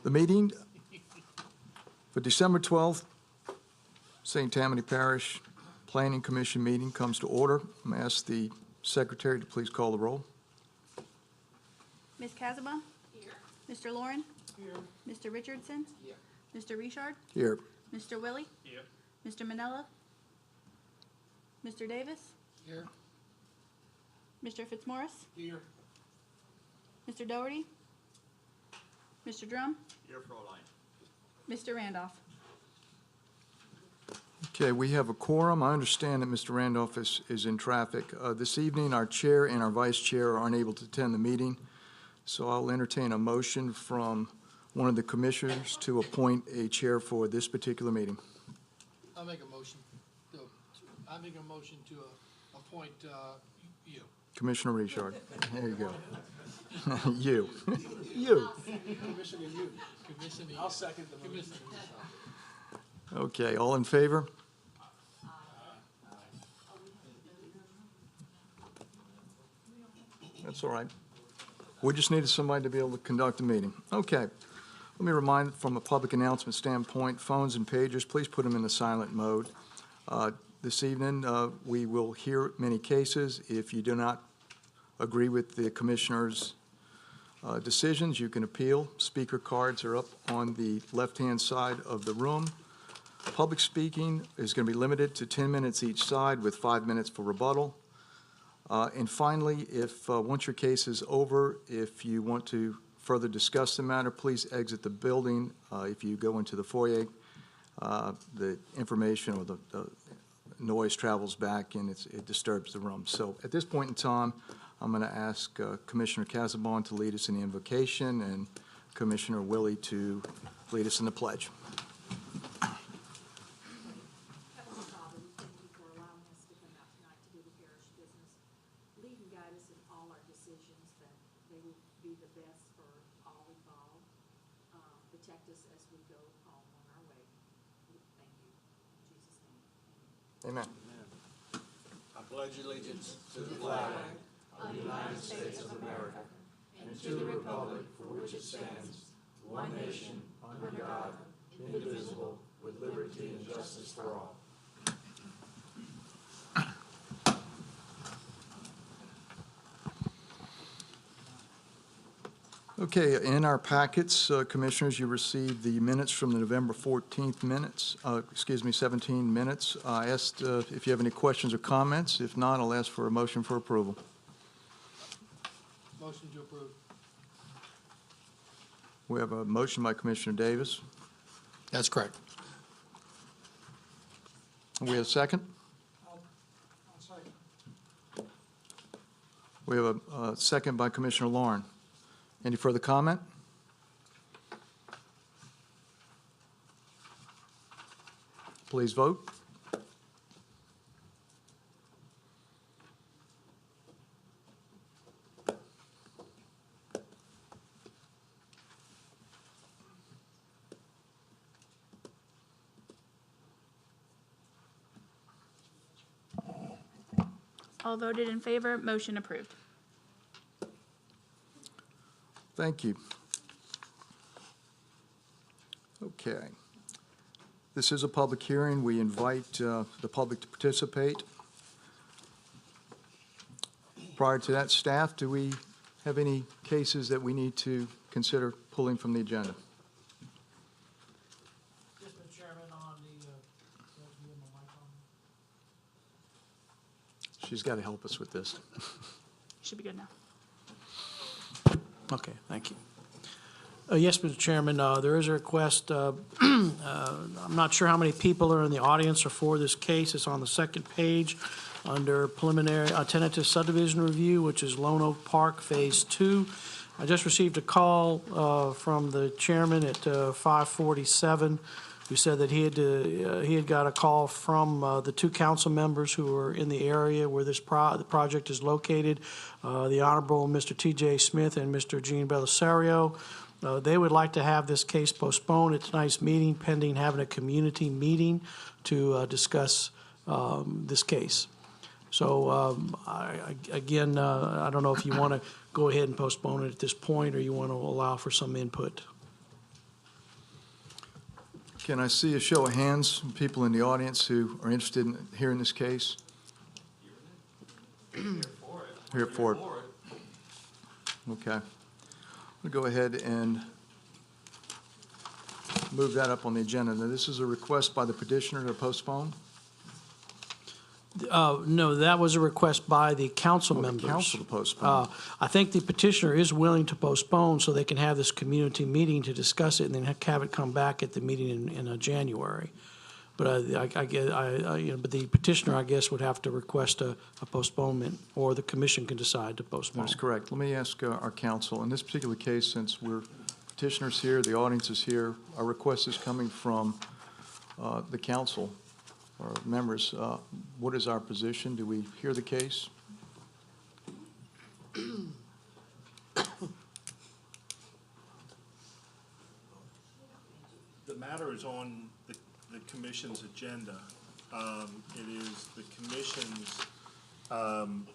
The meeting for December 12th, St. Tammany Parish Planning Commission meeting comes to order. I'm going to ask the secretary to please call the roll. Ms. Casabon? Here. Mr. Lauren? Here. Mr. Richardson? Here. Mr. Richard? Here. Mr. Willie? Here. Mr. Manella? Mr. Davis? Here. Mr. Fitzmaurice? Here. Mr. Doherty? Mr. Drum? Here, Fräulein. Mr. Randolph? Okay, we have a quorum. I understand that Mr. Randolph is in traffic. This evening, our chair and our vice chair are unable to attend the meeting, so I'll entertain a motion from one of the commissioners to appoint a chair for this particular meeting. I'll make a motion. To appoint you. Commissioner Richard. There you go. You. You. Commissioner you. Commissioner. I'll second the motion. Okay, all in favor? That's all right. We just needed somebody to be able to conduct a meeting. Okay. Let me remind, from a public announcement standpoint, phones and pagers, please put them in the silent mode. This evening, we will hear many cases. If you do not agree with the commissioner's decisions, you can appeal. Speaker cards are up on the left-hand side of the room. Public speaking is going to be limited to 10 minutes each side with 5 minutes for rebuttal. And finally, if once your case is over, if you want to further discuss the matter, please exit the building. If you go into the foyer, the information or the noise travels back and it disturbs the room. So at this point in time, I'm going to ask Commissioner Casabon to lead us in the invocation and Commissioner Willie to lead us in the pledge. Heavenly Father, we thank you for allowing us to come out tonight to do the parish business. Lead and guide us in all our decisions, that they will be the best for all involved. Protect us as we go home on our way. Thank you. In Jesus' name, amen. Amen. I pledge allegiance to the flag of the United States of America and to the republic for which it stands, one nation, under God, indivisible, with liberty and justice for all. Okay, in our packets, Commissioners, you received the minutes from the November 14th minutes, 17 minutes. I asked if you have any questions or comments. If not, I'll ask for a motion for approval. Motion to approve. We have a motion by Commissioner Davis. That's correct. We have a second. I'll second. We have a second by Commissioner Lauren. Any further comment? Please vote. All voted in favor, motion approved. Thank you. Okay. This is a public hearing. We invite the public to participate. Prior to that, staff, do we have any cases that we need to consider pulling from the agenda? Yes, Mr. Chairman, on the, She's got to help us with this. Should be good now. okay, thank you. Yes, Mr. Chairman, there is a request. I'm not sure how many people are in the audience or for this case. It's on the second page under preliminary tentative subdivision review, which is Lone Oak Park Phase 2. I just received a call from the chairman at 5:47 who said that he had got a call from the two council members who were in the area where this the project is located, the Honorable Mr. T.J. Smith and Mr. Gene Belisario. They would like to have this case postponed at tonight's meeting pending having a community meeting to discuss this case. So I don't know if you want to go ahead and postpone it at this point or you want to allow for some input. Can I see a show of hands from people in the audience who are interested in hearing this case? Here for it. Okay. We'll go ahead and move that up on the agenda. Now, this is a request by the petitioner to postpone. No, that was a request by the council Oh, the members. council to postpone. I think the petitioner is willing to postpone so they can have this community meeting to discuss it and then have it come back at the meeting in January. But but the petitioner, I guess, would have to request a postponement, or the commission can decide to postpone. That's correct. Let me ask our counsel, in this particular case, since we're petitioners here, the audience is here, our request is coming from the council, or members. What is our position? Do we hear the case? The matter is on the commission's agenda. It is the commission's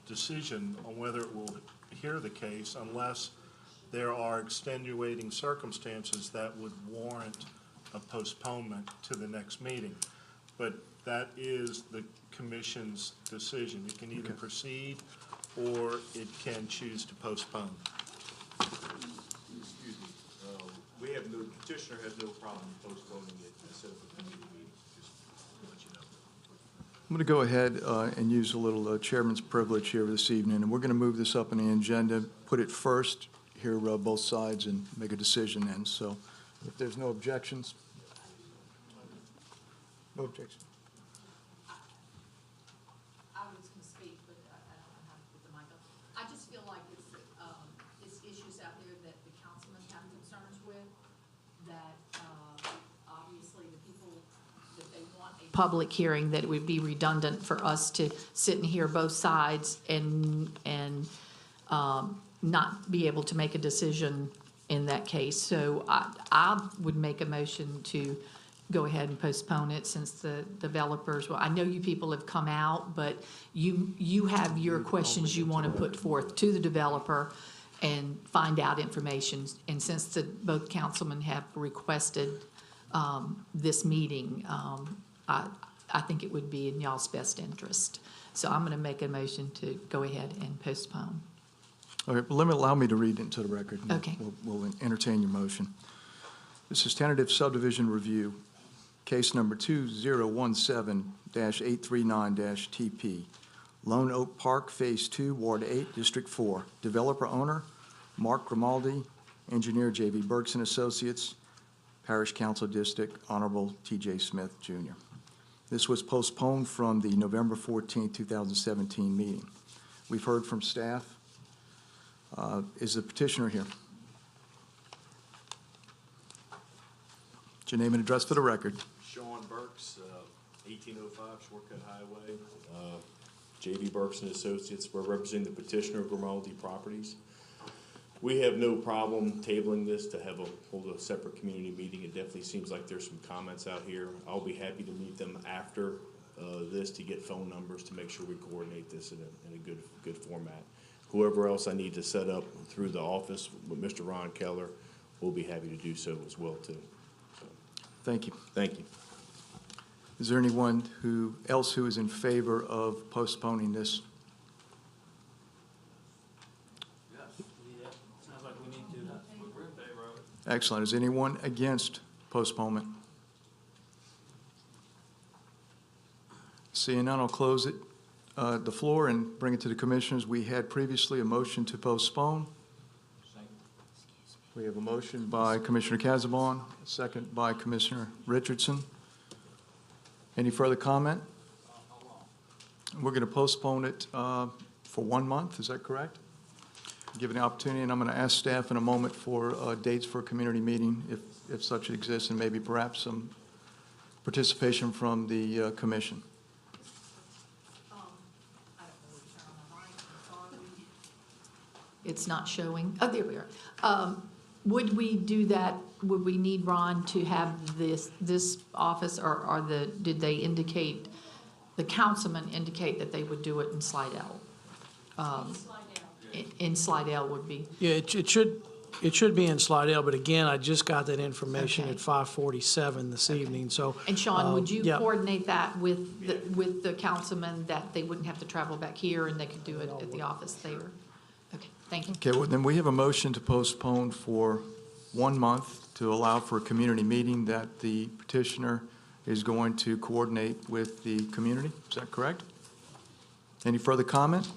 decision on whether it will hear the case unless there are extenuating circumstances that would warrant a postponement to the next meeting. But that is the commission's decision. It can either proceed or it can choose to postpone. Excuse me, we have no, petitioner has no problem postponing it instead of a committee meeting, just to let you know. I'm going to go ahead and use a little chairman's privilege here this evening, and we're going to move this up on the agenda, put it first, hear both sides, and make a decision then. So if there's no objections. No objection. I was gonna speak, but I don't have to put the mic up. I just feel like it's issues out there that the councilmen have concerns with, that, obviously the people, that they want a public hearing, that it would be redundant for us to sit and hear both sides and not be able to make a decision in that case. So I would make a motion to go ahead and postpone it, since the developers, well, I know you people have come out, but you have your questions you want to put forth to the developer and find out information. And since both councilmen have requested this meeting, I think it would be in y'all's best interest. So I'm going to make a motion to go ahead and postpone. All right, but allow me to read into the record. Okay. We'll entertain your motion. This is tentative subdivision review, case number 2017-839-TP. Lone Oak Park, Phase 2, Ward 8, District 4. Developer owner, Mark Grimaldi. Engineer, J.V. Burks and Associates. Parish Council District, Honorable T.J. Smith, Jr. This was postponed from the November 14, 2017 meeting. We've heard from staff. Is the petitioner here? What's your name and address for the record? Sean Burks, 1805 Shortcut Highway. J.V. Burks and Associates, we're representing the petitioner of Grimaldi Properties. We have no problem tabling this to hold a separate community meeting. It definitely seems like there's some comments out here. I'll be happy to meet them after this to get phone numbers to make sure we coordinate this in a good format. Whoever else I need to set up through the office with Mr. Ron Keller, we'll be happy to do so as well too. So, Thank you. thank you. Is there anyone else who is in favor of postponing this? Sounds like we need to. We're in favor of it. Excellent. Is anyone against postponement? Seeing none, I'll close it, the floor, and bring it to the commissioners. We had previously a motion to postpone. We have a motion by Commissioner Casabon, a second by Commissioner Richardson. Any further comment? We're going to postpone it for 1 month, is that correct? Give it an opportunity, and I'm going to ask staff in a moment for dates for a community meeting, if such exists, and maybe perhaps some participation from the commission. I don't know where to turn on my mic, I'm sorry. It's not showing. Oh, there we are. Would we do that, would we need Ron to have this office, or did they indicate, the councilman indicate that they would do it in Slidell? In Slidell would be, Yeah, it should, It should be in Slidell, but again, I just got that information at 5:47 this evening, so. And Sean, would you yeah. coordinate that with the councilman, that they wouldn't have to travel back here and they could do it at the office there? Okay, thank you. Okay, well, then we have a motion to postpone for 1 month to allow for a community meeting that the petitioner is going to coordinate with the community. Is that correct? Any further comment?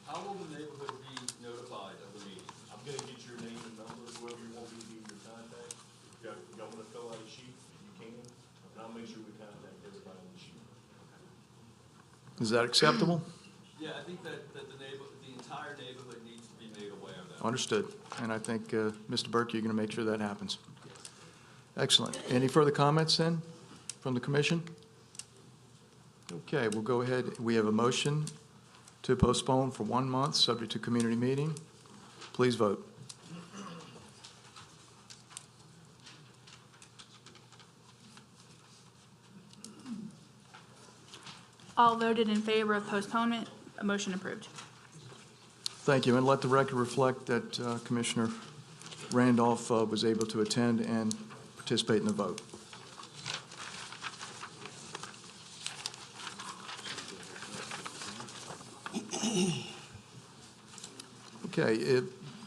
How will the neighborhood be notified of the meeting? I'm gonna get your name and number, whoever you want me to be your contact. If y'all wanna fill out a sheet, you can, and I'll make sure we contact everybody on the sheet. Is that acceptable? Yeah, I think that the entire neighborhood needs to be made aware of that. Understood. And I think, Mr. Burke, you're going to make sure that happens. Excellent. Any further comments then from the commission? Okay, we'll go ahead. We have a motion to postpone for 1 month, subject to community meeting. Please vote. All voted in favor of postponement. A motion approved. Thank you, and let the record reflect that Commissioner Randolph was able to attend and participate in the vote. Okay,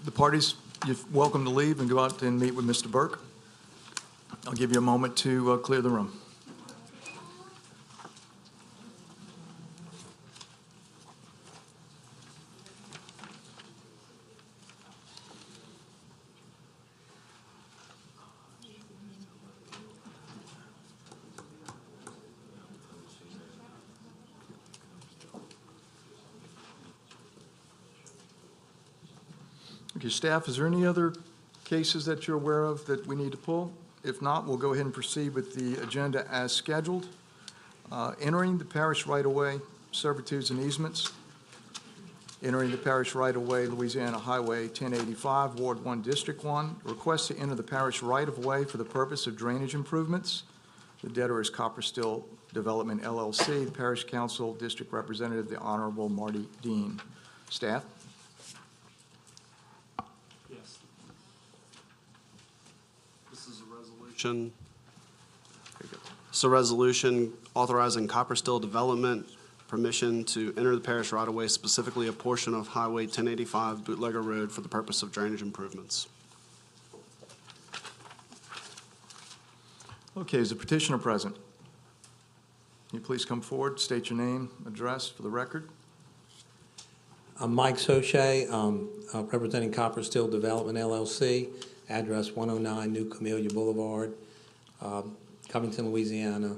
the parties, you're welcome to leave and go out and meet with Mr. Burke. I'll give you a moment to clear the room. Okay, staff, is there any other cases that you're aware of that we need to pull? If not, we'll go ahead and proceed with the agenda as scheduled. Entering the parish right-of-way, servitudes and easements. Entering the parish right-of-way, Louisiana Highway 1085, Ward 1, District 1. Request to enter the parish right-of-way for the purpose of drainage improvements. The debtor is Copper Still Development LLC. The parish council district representative, the Honorable Marty Dean. Staff? Yes. This is a resolution. It's a resolution authorizing Copper Still Development permission to enter the parish right-of-way, specifically a portion of Highway 1085 Bootlegger Road for the purpose of drainage improvements. Okay, is the petitioner present? Can you please come forward, state your name, address for the record? I'm Mike Sochet, representing Copper Still Development LLC, address 109 New Camellia Boulevard, Covington, Louisiana,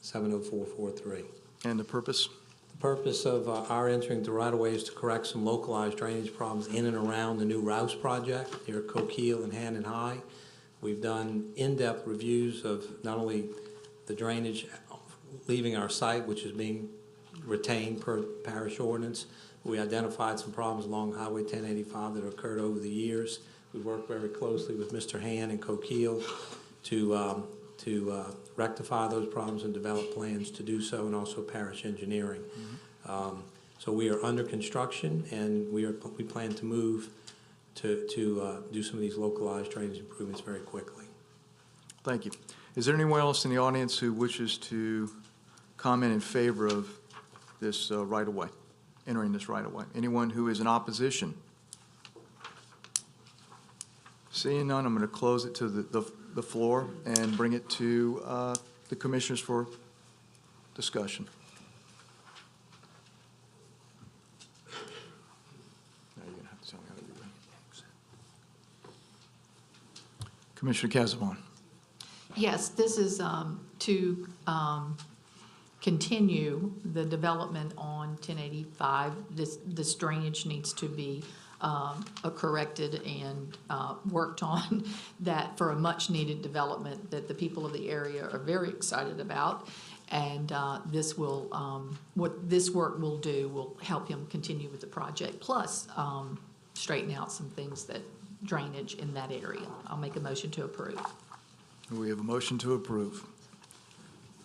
70443. And the purpose? The purpose of our entering the right-of-way is to correct some localized drainage problems in and around the new Rouse project near Coquille and Hannon High. We've done in-depth reviews of not only the drainage leaving our site, which is being retained per parish ordinance. We identified some problems along Highway 1085 that occurred over the years. We worked very closely with Mr. Han and Coquille to rectify those problems and develop plans to do so, and also parish engineering. So we are under construction, and we plan to move to do some of these localized drainage improvements very quickly. Thank you. Is there anyone else in the audience who wishes to comment in favor of this right-of-way, entering this right-of-way? Anyone who is in opposition? Seeing none, I'm going to close it to the floor and bring it to the commissioners for discussion. Now you're going to have to tell me how to do that. Commissioner Casavon. Yes, this is to continue the development on 1085. This drainage needs to be corrected and worked on, that for a much-needed development that the people of the area are very excited about. And this will, what this work will do will help him continue with the project, plus straighten out some things that drainage in that area. I'll make a motion to approve. We have a motion to approve.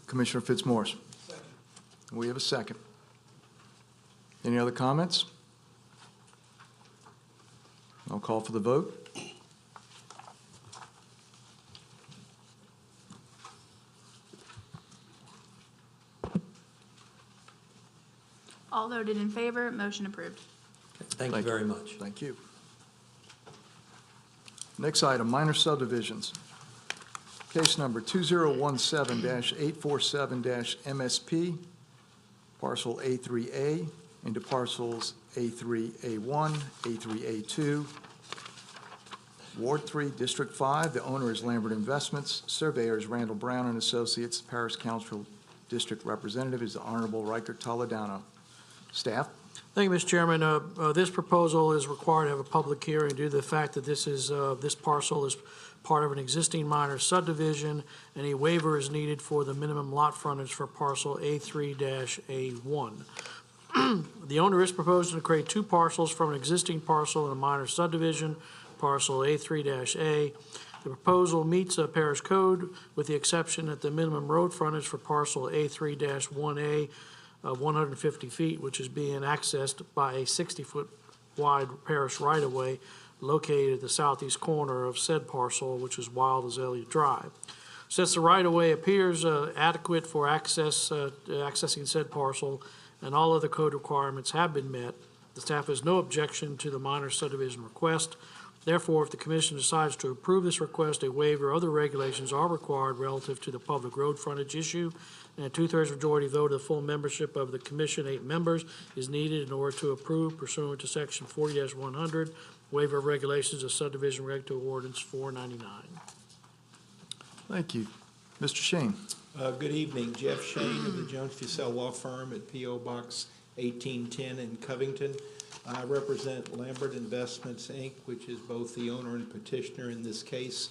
Commissioner Fitzmaurice. Second. We have a second. Any other comments? I'll call for the vote. All voted in favor, motion approved. Thank you very much. Thank you. Next item, minor subdivisions. Case number 2017-847-MSP, parcel A3A into parcels A3A1, A3A2, Ward 3, District 5. The owner is Lambert Investments. Surveyor is Randall Brown and Associates. Parish Council District Representative is the Honorable Riker Toledano. Staff? Thank you, Mr. Chairman. This proposal is required to have a public hearing due to the fact that this parcel is part of an existing minor subdivision, and a waiver is needed for the minimum lot frontage for parcel A3-A1. The owner is proposing to create two parcels from an existing parcel in a minor subdivision, parcel A3-A. The proposal meets a parish code with the exception that the minimum road frontage for parcel A3-1A of 150 feet, which is being accessed by a 60-foot wide parish right-of-way located at the southeast corner of said parcel, which is Wild Azalea Drive. Since the right-of-way appears adequate for accessing said parcel and all other code requirements have been met, the staff has no objection to the minor subdivision request. Therefore, if the commission decides to approve this request, a waiver or other regulations are required relative to the public road frontage issue, and a two-thirds majority vote of the full membership of the commission, 8 members, is needed in order to approve pursuant to section 40-100, waiver of regulations of subdivision regulatory ordinance 499. Thank you. Mr. Shane? Good evening. Jeff Shane of the Jones Fussell Law Firm at P.O. Box 1810 in Covington. I represent Lambert Investments, Inc., which is both the owner and petitioner in this case.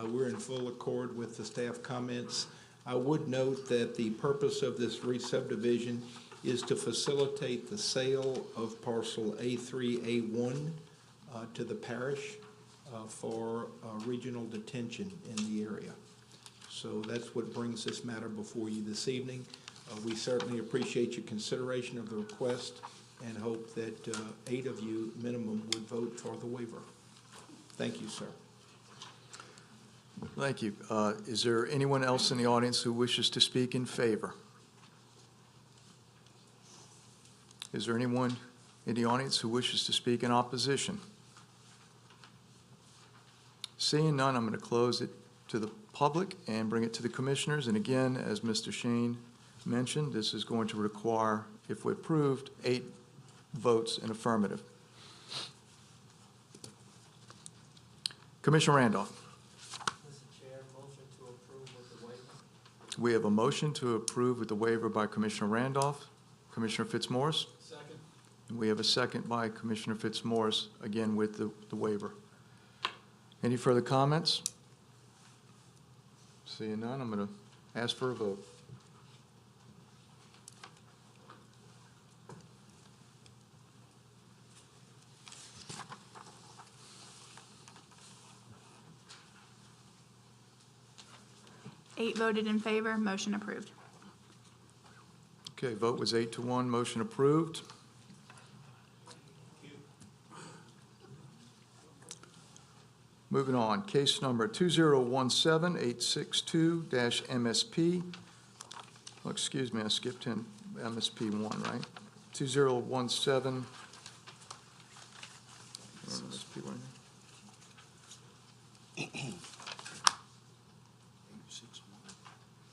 We're in full accord with the staff comments. I would note that the purpose of this re-subdivision is to facilitate the sale of parcel A3A1 to the parish for regional detention in the area. So that's what brings this matter before you this evening. We certainly appreciate your consideration of the request and hope that 8 of you minimum would vote for the waiver. Thank you, sir. Thank you. Is there anyone else in the audience who wishes to speak in favor? Is there anyone in the audience who wishes to speak in opposition? Seeing none, I'm going to close it to the public and bring it to the commissioners. And again, as Mr. Shane mentioned, this is going to require, if we're approved, 8 votes in affirmative. Commissioner Randolph. Mr. Chair, motion to approve with the waiver. We have a motion to approve with the waiver by Commissioner Randolph. Commissioner Fitzmaurice? Second. And we have a second by Commissioner Fitzmaurice, again with the waiver. Any further comments? Seeing none, I'm going to ask for a vote. Eight voted in favor, motion approved. Okay, vote was 8-1, motion approved. Moving on, case number 2017-862-MSP. Oh, excuse me, I skipped in MSP 1, right? 2017. MSP 1.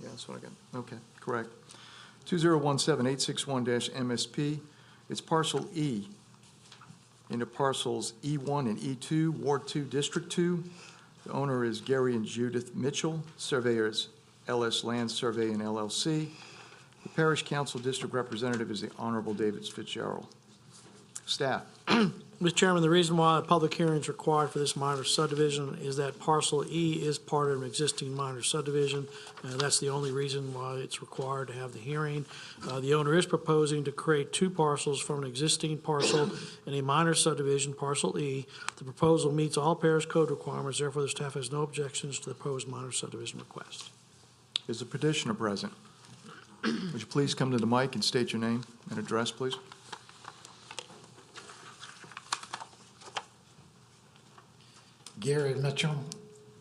Yeah, that's what I got. Okay, correct. 2017-861-MSP. It's parcel E into parcels E1 and E2, Ward 2, District 2. The owner is Gary and Judith Mitchell. Surveyors LS Land Survey and LLC. The Parish Council District Representative is the Honorable David Fitzgerald. Staff. Mr. Chairman, the reason why a public hearing is required for this minor subdivision is that parcel E is part of an existing minor subdivision. That's the only reason why it's required to have the hearing. The owner is proposing to create two parcels from an existing parcel in a minor subdivision, parcel E. The proposal meets all parish code requirements. Therefore, the staff has no objections to the proposed minor subdivision request. Is the petitioner present? Would you please come to the mic and state your name and address, please? Gary Mitchell,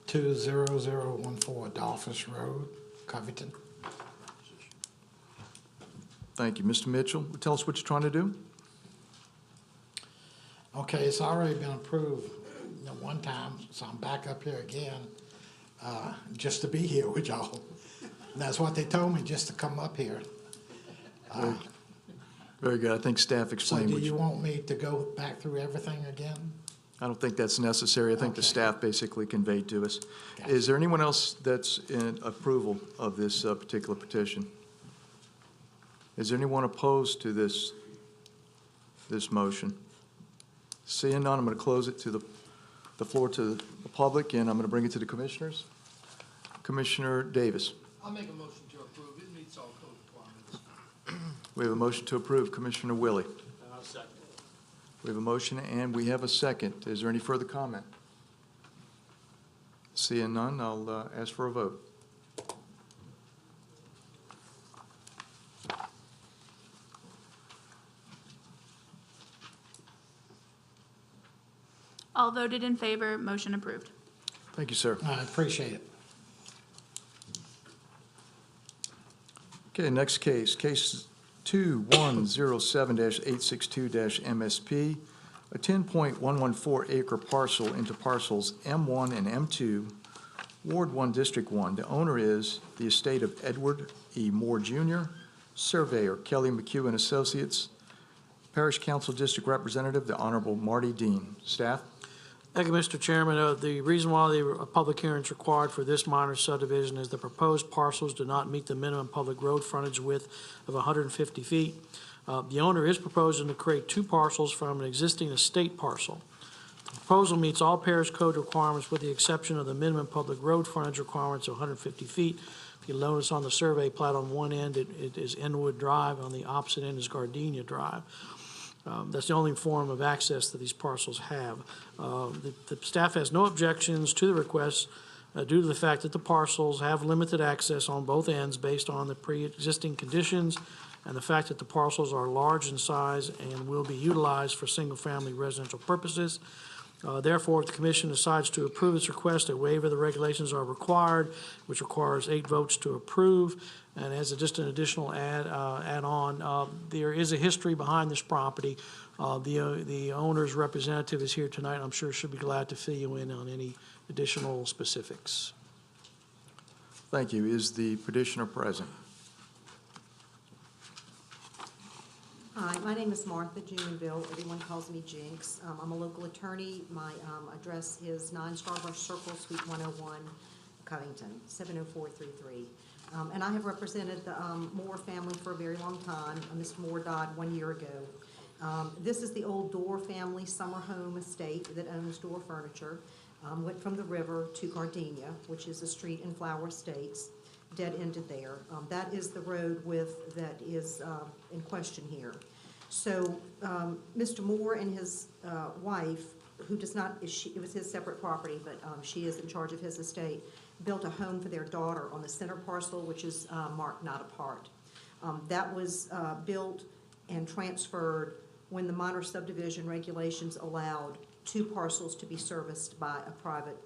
20014 Dolphus Road, Covington. Thank you. Mr. Mitchell, tell us what you're trying to do? Okay, it's already been approved, one time, so I'm back up here again, just to be here with y'all. And that's what they told me, just to come up here. Very good. I think staff So explained do what you you... want me to go back through everything again? I don't think that's necessary. I think the Okay. staff basically conveyed to us. Gotcha. Is there anyone else that's in approval of this particular petition? Is there anyone opposed to this motion? Seeing none, I'm going to close it to the floor to the public, and I'm going to bring it to the commissioners. Commissioner Davis. I'll make a motion to approve. It meets all code requirements. We have a motion to approve. Commissioner Willie. I'll second. We have a motion and we have a second. Is there any further comment? Seeing none, I'll ask for a vote. All voted in favor, motion approved. Thank you, sir. I appreciate it. Okay, next case, case 2107-862-MSP, a 10.114 acre parcel into parcels M1 and M2, Ward 1, District 1. The owner is the estate of Edward E. Moore Jr., surveyor Kelly McHugh and Associates, Parish Council District Representative, the Honorable Marty Dean. Staff? Thank you, Mr. Chairman. The reason why the public hearing is required for this minor subdivision is the proposed parcels do not meet the minimum public road frontage width of 150 feet. The owner is proposing to create two parcels from an existing estate parcel. The proposal meets all parish code requirements with the exception of the minimum public road frontage requirements of 150 feet. If you notice on the survey plat, on one end it is Inwood Drive, on the opposite end is Gardenia Drive. That's the only form of access that these parcels have. The staff has no objections to the request due to the fact that the parcels have limited access on both ends based on the pre-existing conditions and the fact that the parcels are large in size and will be utilized for single-family residential purposes. Therefore, if the commission decides to approve this request, a waiver of the regulations are required, which requires 8 votes to approve. And as just an additional add-on, there is a history behind this property. The owner's representative is here tonight. I'm sure she'll be glad to fill you in on any additional specifics. Thank you. Is the petitioner present? Hi, my name is Martha Jumonville. Everyone calls me Jinx. I'm a local attorney. My address is 9 Starbrush Circle, Suite 101, Covington, 70433. And I have represented the Moore family for a very long time. Mr. Moore died 1 year ago. This is the old Dorr family summer home estate that owns Dorr Furniture. Went from the river to Gardenia, which is a street in Flower Estates, dead ended there. That is the road width that is in question here. So Mr. Moore and his wife, who does not, it was his separate property, but she is in charge of his estate, built a home for their daughter on the center parcel, which is marked not a part. That was built and transferred when the minor subdivision regulations allowed 2 parcels to be serviced by a private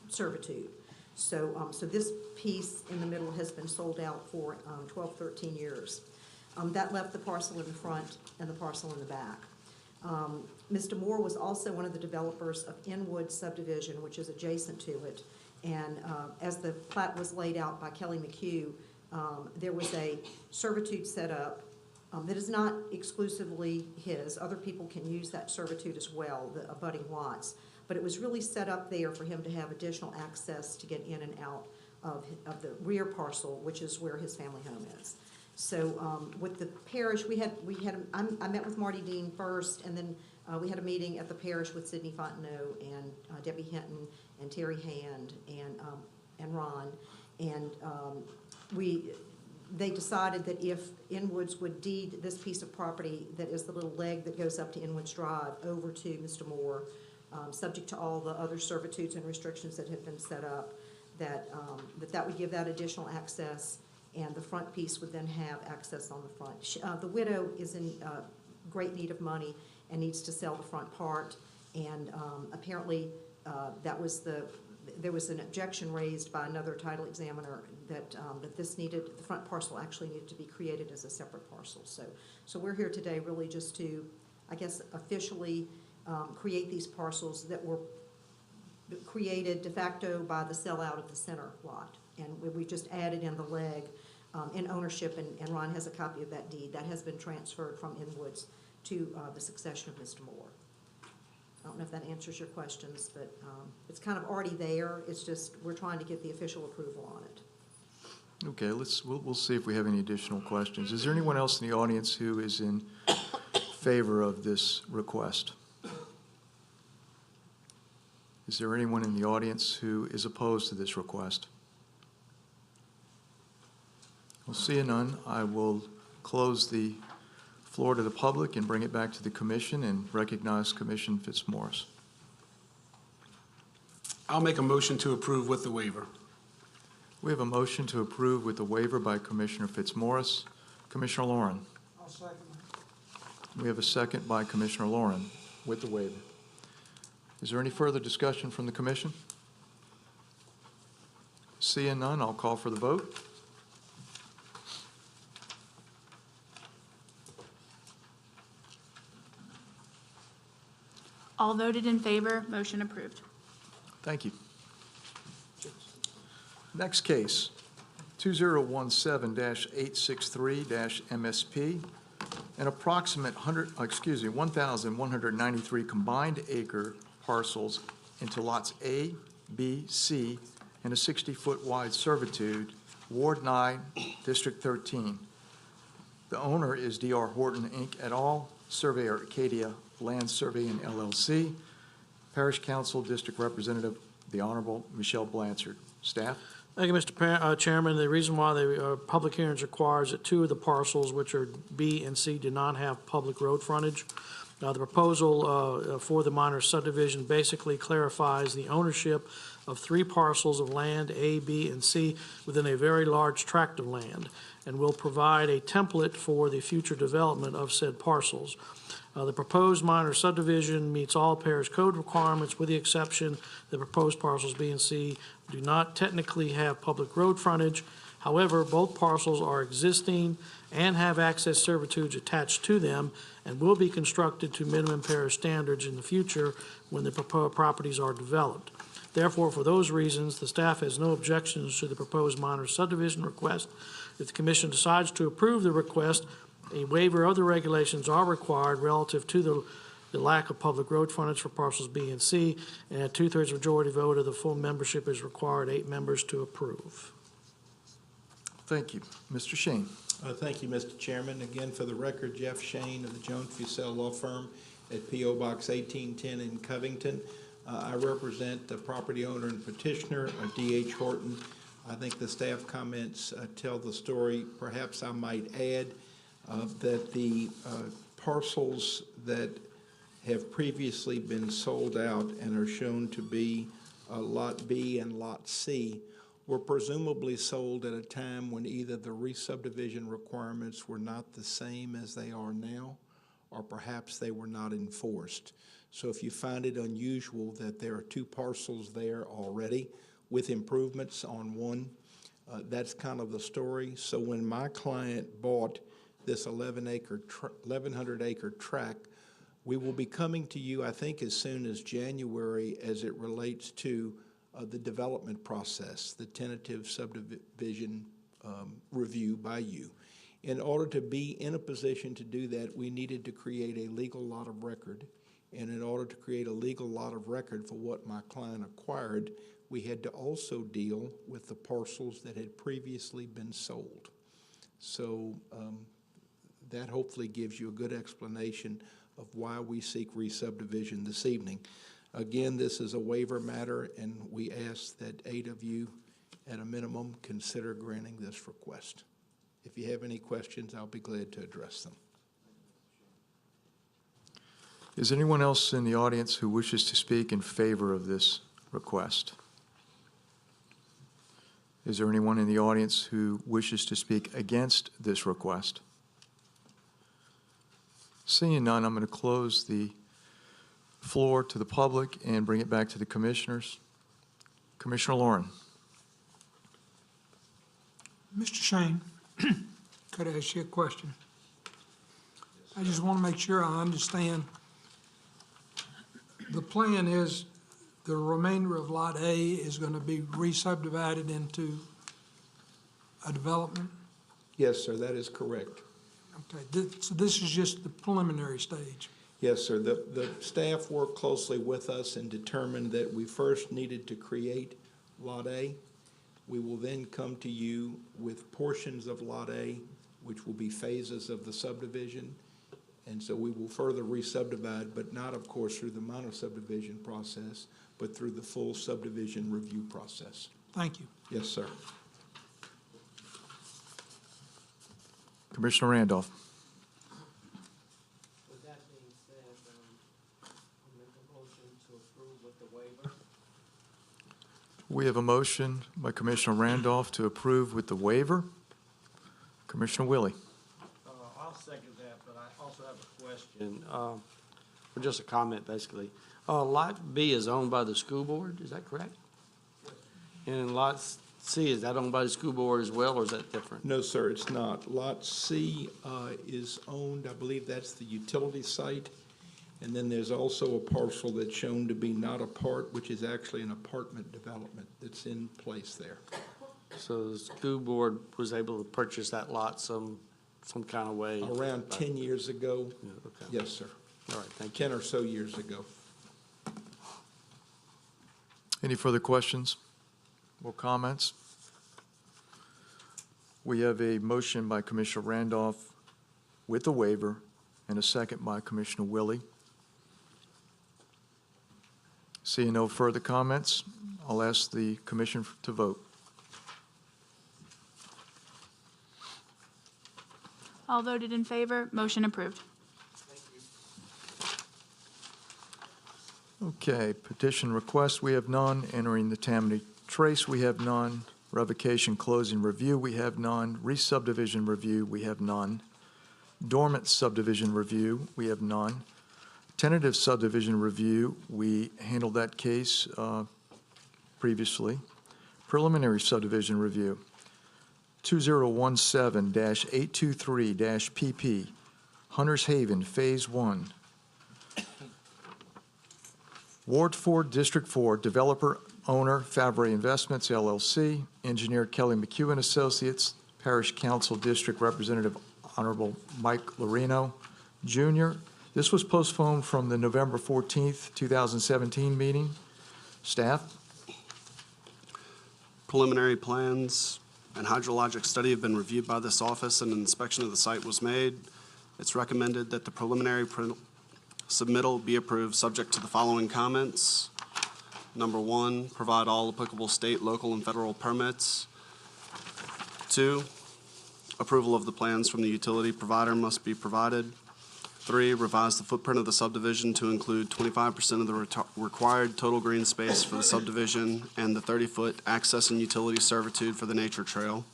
servitude. So, so this piece in the middle has been sold out for 12, 13 years. That left the parcel in the front and the parcel in the back. Mr. Moore was also one of the developers of Inwood subdivision, which is adjacent to it. And as the plat was laid out by Kelly McHugh, there was a servitude set up that is not exclusively his. Other people can use that servitude as well, the abutting lots. But it was really set up there for him to have additional access to get in and out of the rear parcel, which is where his family home is. So with the parish, I met with Marty Dean first, and then we had a meeting at the parish with Sidney Fontenot and Debbie Hinton and Terry Hand and Ron. And they decided that if Inwoods would deed this piece of property that is the little leg that goes up to Inwoods Drive over to Mr. Moore, subject to all the other servitudes and restrictions that have been set up, that would give that additional access, and the front piece would then have access on the front. The widow is in great need of money and needs to sell the front part, and apparently there was an objection raised by another title examiner that the front parcel actually needed to be created as a separate parcel. So we're here today really just to, I guess, officially create these parcels that were created de facto by the sellout of the center lot. And we just added in the leg in ownership, and Ron has a copy of that deed. That has been transferred from Inwoods to the succession of Mr. Moore. I don't know if that answers your questions, but it's kind of already there. It's just we're trying to get the official approval on it. Okay, we'll see if we have any additional questions. Is there anyone else in the audience who is in favor of this request? Is there anyone in the audience who is opposed to this request? We'll see none. I will close the floor to the public and bring it back to the commission and recognize Commissioner Fitzmaurice. I'll make a motion to approve with the waiver. We have a motion to approve with the waiver by Commissioner Fitzmaurice. Commissioner Lauren. I'll second that. We have a second by Commissioner Lauren with the waiver. Is there any further discussion from the commission? Seeing none, I'll call for the vote. All voted in favor, motion approved. Thank you. Next case, 2017-863-MSP, an approximate 1,193 combined acre parcels into lots A, B, C, and a 60-foot wide servitude, Ward 9, District 13. The owner is D.R. Horton, Inc. et al., Surveyor Acadia Land Surveying LLC, Parish Council District Representative, the Honorable Michelle Blanchard. Staff? Thank you, Mr. Chairman. The reason why the public hearings requires that two of the parcels, which are B and C, do not have public road frontage. The proposal for the minor subdivision basically clarifies the ownership of three parcels of land, A, B, and C, within a very large tract of land, and will provide a template for the future development of said parcels. The proposed minor subdivision meets all parish code requirements with the exception that proposed parcels B and C do not technically have public road frontage. However, both parcels are existing and have access servitudes attached to them and will be constructed to minimum parish standards in the future when the proposed properties are developed. Therefore, for those reasons, the staff has no objections to the proposed minor subdivision request. If the commission decides to approve the request, a waiver of the regulations are required relative to the lack of public road frontage for parcels B and C, and a 2/3 majority vote of the full membership is required, 8 members to approve. Thank you. Mr. Shane. Thank you, Mr. Chairman. Again, for the record, Jeff Shane of the Jones Fussell Law Firm at P.O. Box 1810 in Covington. I represent the property owner and petitioner, D.H. Horton. I think the staff comments tell the story. Perhaps I might add that the parcels that have previously been sold out and are shown to be Lot B and Lot C were presumably sold at a time when either the re-subdivision requirements were not the same as they are now, or perhaps they were not enforced. So if you find it unusual that there are two parcels there already with improvements on one, that's kind of the story. So when my client bought this 1,100 acre tract, we will be coming to you, I think, as soon as January as it relates to the development process, the tentative subdivision review by you. In order to be in a position to do that, we needed to create a legal lot of record. And in order to create a legal lot of record for what my client acquired, we had to also deal with the parcels that had previously been sold. So that hopefully gives you a good explanation of why we seek re-subdivision this evening. Again, this is a waiver matter, and we ask that 8 of you, at a minimum, consider granting this request. If you have any questions, I'll be glad to address them. Is anyone else in the audience who wishes to speak in favor of this request? Is there anyone in the audience who wishes to speak against this request? Seeing none, I'm going to close the floor to the public and bring it back to the commissioners. Commissioner Lauren. Mr. Shane, could I ask you a question? I just want to make sure I understand. The plan is the remainder of Lot A is going to be re-subdivided into a development? Yes, sir, that is correct. Okay, so this is just the preliminary stage? Yes, sir. The staff worked closely with us and determined that we first needed to create Lot A. We will then come to you with portions of Lot A, which will be phases of the subdivision. And so we will further re-subdivide, but not, of course, through the minor subdivision process, but through the full subdivision review process. Thank you. Yes, sir. Commissioner Randolph. With that being said, I'll make a motion to approve with the waiver. We have a motion by Commissioner Randolph to approve with the waiver. Commissioner Willie. I'll second that, but I also have a question, or just a comment, basically. Lot B is owned by the school board, is that correct? And Lot C, is that owned by the school board as well, or is that different? No, sir, it's not. Lot C is owned, I believe that's the utility site. And then there's also a parcel that's shown to be not a part, which is actually an apartment development that's in place there. So the school board was able to purchase that lot some kind of way? Around 10 years ago. Yeah, okay. Yes, sir. All right, thank you. 10 or so years ago. Any further questions or comments? We have a motion by Commissioner Randolph with the waiver and a second by Commissioner Willie. Seeing no further comments, I'll ask the commission to vote. All voted in favor, motion approved. Okay, petition request, we have none. Entering the Tammany trace, we have none. Revocation closing review, we have none. Re-subdivision review, we have none. Dormant subdivision review, we have none. Tentative subdivision review, we handled that case previously. Preliminary subdivision review, 2017-823-PP, Hunters Haven, Phase 1. Ward 4, District 4, developer, owner, Favre Investments, LLC, engineer Kelly McHugh and Associates, Parish Council District Representative Honorable Mike Lorino, Jr. This was postponed from the November 14th, 2017 meeting. Staff? Preliminary plans and hydrologic study have been reviewed by this office and an inspection of the site was made. It's recommended that the preliminary submittal be approved subject to the following comments. Number 1, provide all applicable state, local, and federal permits. 2, approval of the plans from the utility provider must be provided. 3, revise the footprint of the subdivision to include 25% of the required total green space for the subdivision and the 30-foot access and utility servitude for the nature trail.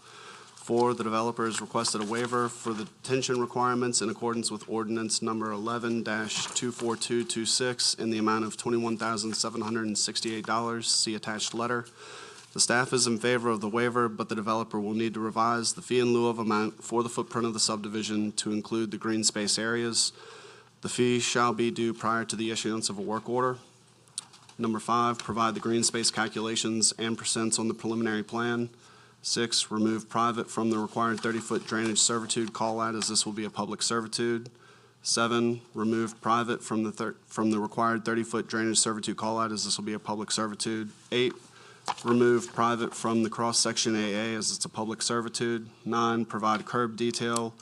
4, the developer has requested a waiver for the detention requirements in accordance with ordinance number 11-24226 in the amount of $21,768. See attached letter. The staff is in favor of the waiver, but the developer will need to revise the fee in lieu of amount for the footprint of the subdivision to include the green space areas. The fee shall be due prior to the issuance of a work order. Number 5, provide the green space calculations and percents on the preliminary plan. 6, remove private from the required 30-foot drainage servitude call-out as this will be a public servitude. 7, remove private from the required 30-foot drainage servitude call-out as this will be a public servitude. 8, remove private from the cross-section AA as it's a public servitude. 9, provide curb detail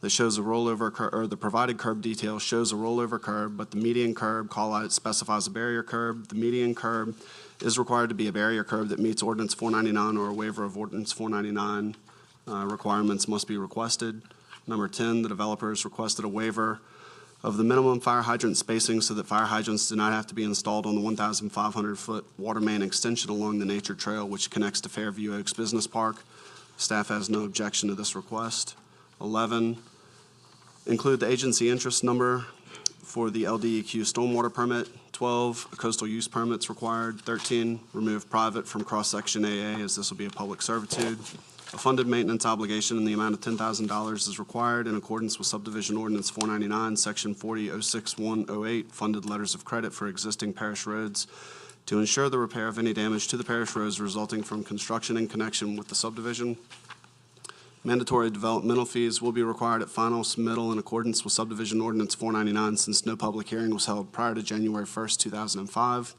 that shows a rollover, or the provided curb detail shows a rollover curb, but the median curb call-out specifies a barrier curb. The median curb is required to be a barrier curb that meets Ordinance 499 or a waiver of Ordinance 499 requirements must be requested. Number 10, the developer has requested a waiver of the minimum fire hydrant spacing so that fire hydrants do not have to be installed on the 1,500-foot water main extension along the nature trail which connects to Fairview Oaks Business Park. Staff has no objection to this request. 11, include the agency interest number for the LDEQ stormwater permit. 12, coastal use permits required. 13, remove private from cross-section AA, as this will be a public servitude. A funded maintenance obligation in the amount of $10,000 is required in accordance with subdivision ordinance 499, section 40-06108, funded letters of credit for existing parish roads to ensure the repair of any damage to the parish roads resulting from construction in connection with the subdivision. Mandatory developmental fees will be required at final submittal in accordance with subdivision ordinance 499 since no public hearing was held prior to January 1st, 2005.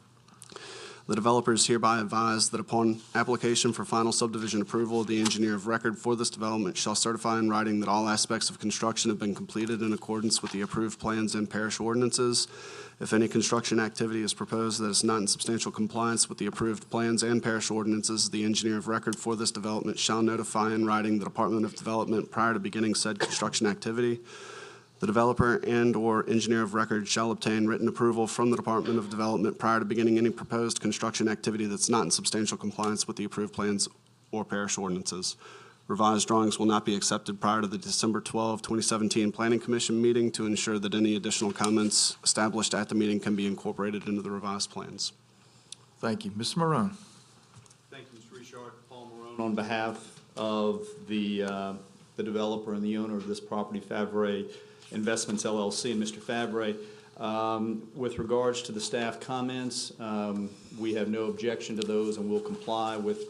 The developer is hereby advised that upon application for final subdivision approval, the engineer of record for this development shall certify in writing that all aspects of construction have been completed in accordance with the approved plans and parish ordinances. If any construction activity is proposed that is not in substantial compliance with the approved plans and parish ordinances, the engineer of record for this development shall notify in writing the Department of Development prior to beginning said construction activity. The developer and/or engineer of record shall obtain written approval from the Department of Development prior to beginning any proposed construction activity that's not in substantial compliance with the approved plans or parish ordinances. Revised drawings will not be accepted prior to the December 12, 2017 Planning Commission meeting to ensure that any additional comments established at the meeting can be incorporated into the revised plans. Thank you. Mr. Marone. Thank you, Mr. Richard. Paul Marone on behalf of the developer and the owner of this property, Favre Investments LLC, and Mr. Favre. With regards to the staff comments, we have no objection to those and will comply with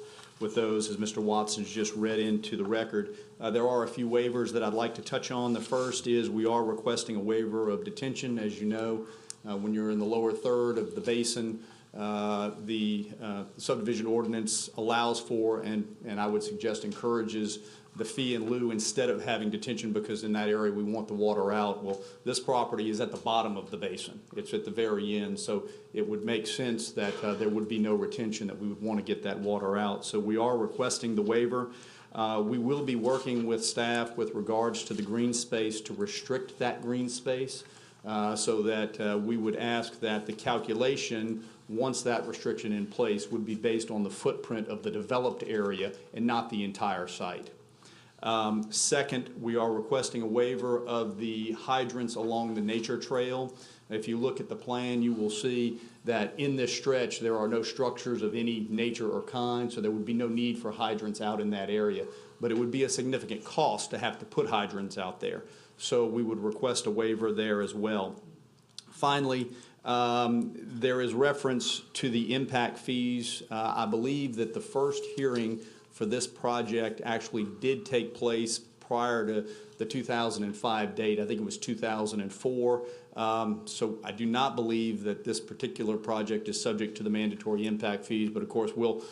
those as Mr. Watson's just read into the record. There are a few waivers that I'd like to touch on. The first is we are requesting a waiver of detention. As you know, when you're in the lower third of the basin, the subdivision ordinance allows for and I would suggest encourages the fee in lieu instead of having detention, because in that area we want the water out. Well, this property is at the bottom of the basin. It's at the very end, so it would make sense that there would be no retention, that we would want to get that water out. So we are requesting the waiver. We will be working with staff with regards to the green space to restrict that green space so that we would ask that the calculation, once that restriction in place, would be based on the footprint of the developed area and not the entire site. Second, we are requesting a waiver of the hydrants along the nature trail. If you look at the plan, you will see that in this stretch there are no structures of any nature or kind, so there would be no need for hydrants out in that area. But it would be a significant cost to have to put hydrants out there. So we would request a waiver there as well. Finally, there is reference to the impact fees. I believe that the first hearing for this project actually did take place prior to the 2005 date. I think it was 2004. So I do not believe that this particular project is subject to the mandatory impact fees, but of course we'll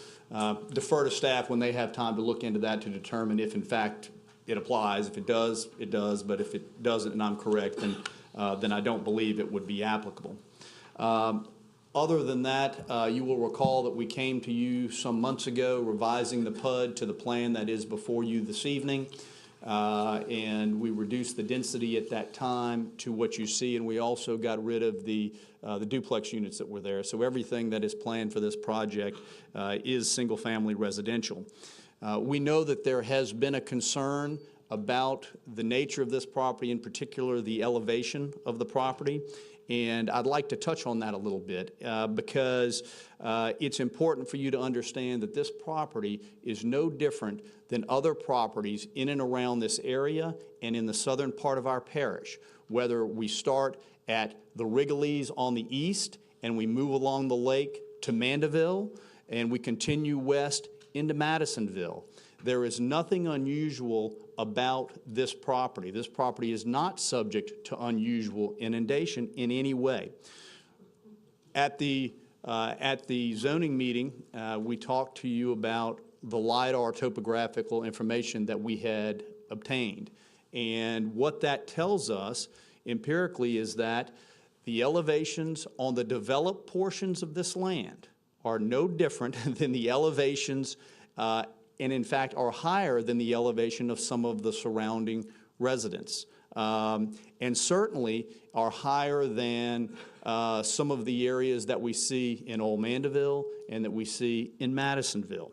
defer to staff when they have time to look into that to determine if in fact it applies. If it does, it does, but if it doesn't and I'm correct, then I don't believe it would be applicable. Other than that, you will recall that we came to you some months ago revising the PUD to the plan that is before you this evening. And we reduced the density at that time to what you see, and we also got rid of the duplex units that were there. So everything that is planned for this project is single-family residential. We know that there has been a concern about the nature of this property, in particular the elevation of the property. And I'd like to touch on that a little bit because it's important for you to understand that this property is no different than other properties in and around this area and in the southern part of our parish. Whether we start at the Wrigley's on the east and we move along the lake to Mandeville and we continue west into Madisonville. There is nothing unusual about this property. This property is not subject to unusual inundation in any way. At the zoning meeting, we talked to you about the LIDAR topographical information that we had obtained. And what that tells us empirically is that the elevations on the developed portions of this land are no different than the elevations and in fact are higher than the elevation of some of the surrounding residents. And certainly are higher than some of the areas that we see in Old Mandeville and that we see in Madisonville.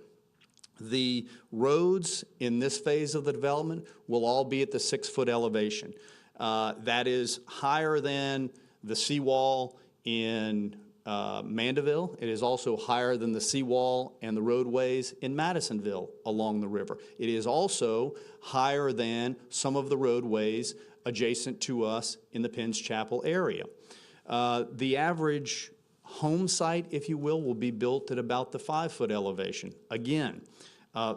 The roads in this phase of the development will all be at the 6-foot elevation. That is higher than the seawall in Mandeville. It is also higher than the seawall and the roadways in Madisonville along the river. It is also higher than some of the roadways adjacent to us in the Penns Chapel area. The average home site, if you will be built at about the 5-foot elevation. Again,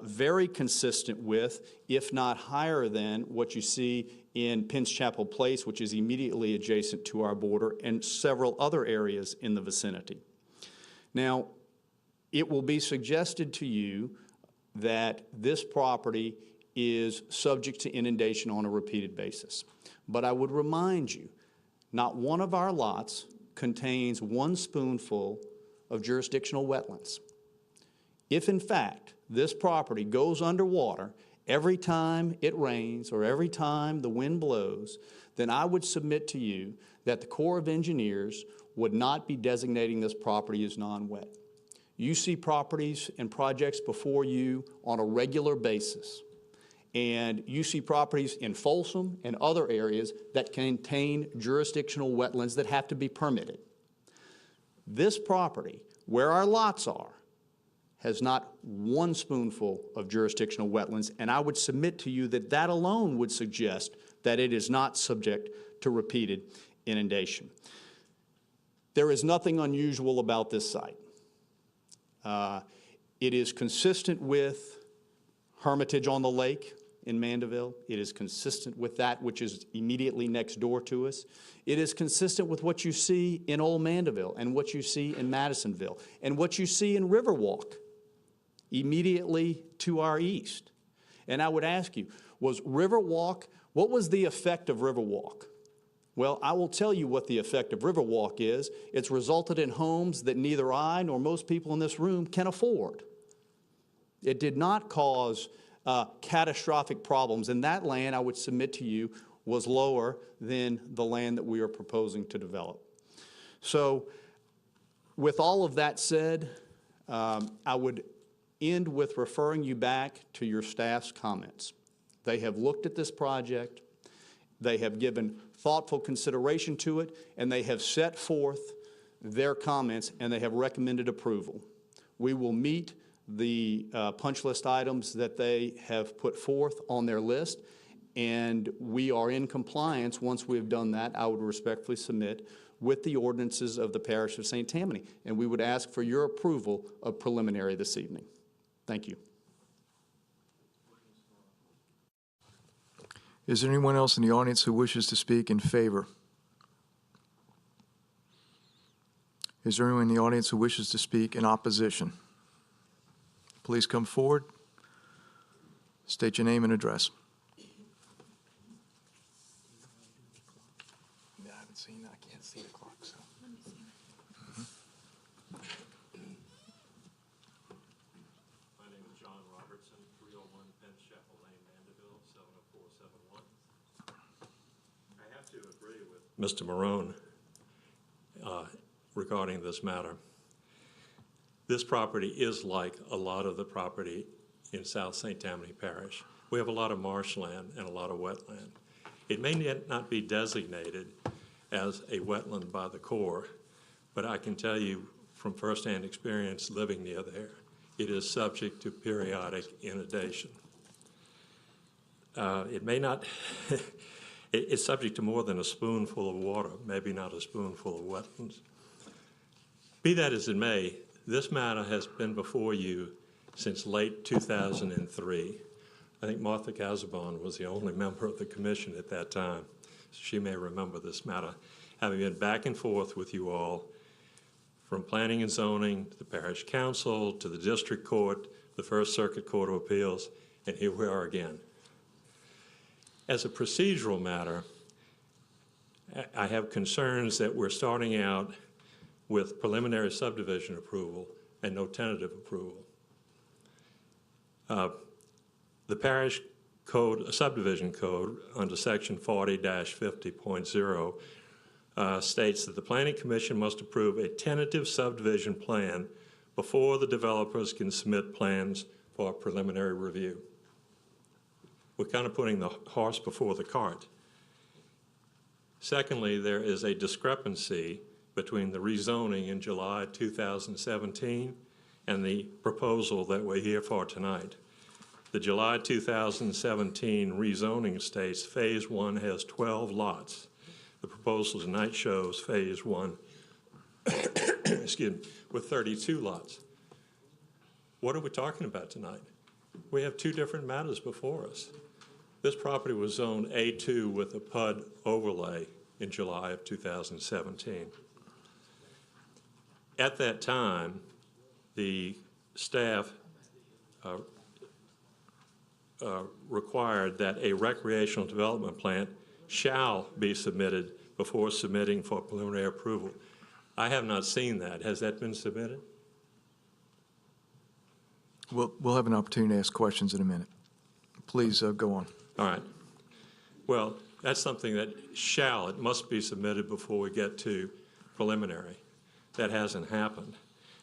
very consistent with, if not higher than, what you see in Penns Chapel Place, which is immediately adjacent to our border, and several other areas in the vicinity. Now, it will be suggested to you that this property is subject to inundation on a repeated basis. But I would remind you, not one of our lots contains 1 spoonful of jurisdictional wetlands. If in fact this property goes underwater every time it rains or every time the wind blows, then I would submit to you that the Corps of Engineers would not be designating this property as non-wet. You see properties and projects before you on a regular basis, and you see properties in Folsom and other areas that contain jurisdictional wetlands that have to be permitted. This property, where our lots are, has not 1 spoonful of jurisdictional wetlands, and I would submit to you that that alone would suggest that it is not subject to repeated inundation. There is nothing unusual about this site. It is consistent with Hermitage on the Lake in Mandeville. It is consistent with that which is immediately next door to us. It is consistent with what you see in Old Mandeville and what you see in Madisonville and what you see in Riverwalk immediately to our east. And I would ask you, what was the effect of Riverwalk? Well, I will tell you what the effect of Riverwalk is. It's resulted in homes that neither I nor most people in this room can afford. It did not cause catastrophic problems, and that land, I would submit to you, was lower than the land that we are proposing to develop. So, with all of that said, I would end with referring you back to your staff's comments. They have looked at this project, they have given thoughtful consideration to it, and they have set forth their comments, and they have recommended approval. We will meet the punch list items that they have put forth on their list, and we are in compliance. Once we have done that, I would respectfully submit with the ordinances of the Parish of St. Tammany, and we would ask for your approval of preliminary this evening. Thank you. Is there anyone else in the audience who wishes to speak in favor? Is there anyone in the audience who wishes to speak in opposition? Please come forward. State your name and address. I haven't seen, I can't see the clock, so. My name is John Robertson, 301 Penns Chapel Lane, Mandeville, 70471. I have to agree with Mr. Marone regarding this matter. This property is like a lot of the property in South St. Tammany Parish. We have a lot of marshland and a lot of wetland. It may not be designated as a wetland by the Corps, but I can tell you from firsthand experience living near there, it is subject to periodic inundation. It may not, it's subject to more than a spoonful of water, maybe not a spoonful of wetlands. Be that as it may, this matter has been before you since late 2003. I think Martha Casabon was the only member of the commission at that time. She may remember this matter, having been back and forth with you all from planning and zoning to the parish council to the district court, the First Circuit Court of Appeals, and here we are again. As a procedural matter, I have concerns that we're starting out with preliminary subdivision approval and no tentative approval. The parish code, subdivision code, under section 40-50.0 states that the Planning Commission must approve a tentative subdivision plan before the developers can submit plans for a preliminary review. We're kind of putting the horse before the cart. Secondly, there is a discrepancy between the rezoning in July 2017 and the proposal that we're here for tonight. The July 2017 rezoning states Phase 1 has 12 lots. The proposal tonight shows Phase 1 excuse me, with 32 lots. What are we talking about tonight? We have two different matters before us. This property was zoned A2 with a PUD overlay in July of 2017. At that time, the staff required that a recreational development plan shall be submitted before submitting for preliminary approval. I have not seen that. Has that been submitted? We'll have an opportunity to ask questions in a minute. Please go on. All right. Well, that's something that it must be submitted before we get to preliminary. That hasn't happened.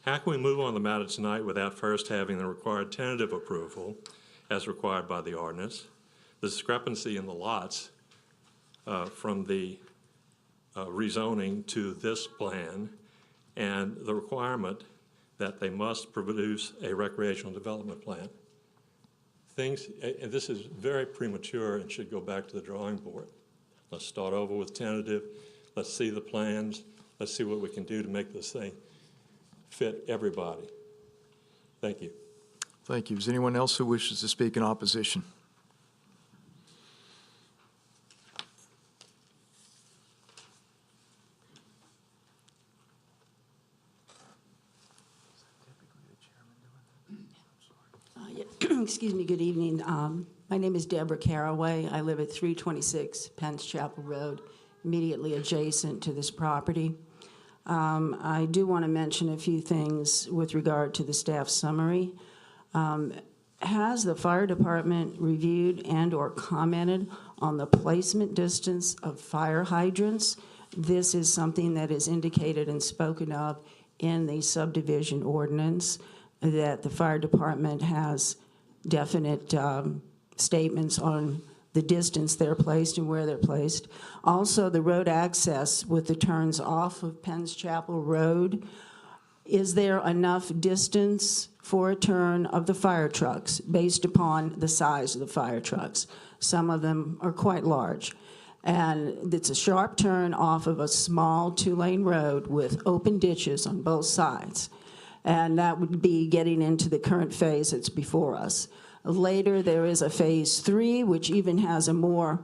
How can we move on the matter tonight without first having the required tentative approval as required by the ordinance, the discrepancy in the lots from the rezoning to this plan, and the requirement that they must produce a recreational development plan? And this is very premature and should go back to the drawing board. Let's start over with tentative. Let's see the plans. Let's see what we can do to make this thing fit everybody. Thank you. Thank you. Is anyone else who wishes to speak in opposition? Excuse me, good evening. My name is Deborah Caraway. I live at 326 Penn's Chapel Road, immediately adjacent to this property. I do want to mention a few things with regard to the staff summary. Has the fire department reviewed and/or commented on the placement distance of fire hydrants? This is something that is indicated and spoken of in the subdivision ordinance, that the fire department has definite statements on the distance they're placed and where they're placed. Also, the road access with the turns off of Penn's Chapel Road, is there enough distance for a turn of the fire trucks based upon the size of the fire trucks? Some of them are quite large. And it's a sharp turn off of a small two-lane road with open ditches on both sides. And that would be getting into the current phase that's before us. Later, there is a Phase 3, which even has a more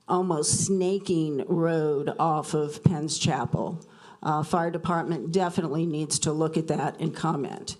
almost snaking road off of Penn's Chapel. Fire department definitely needs to look at that and comment.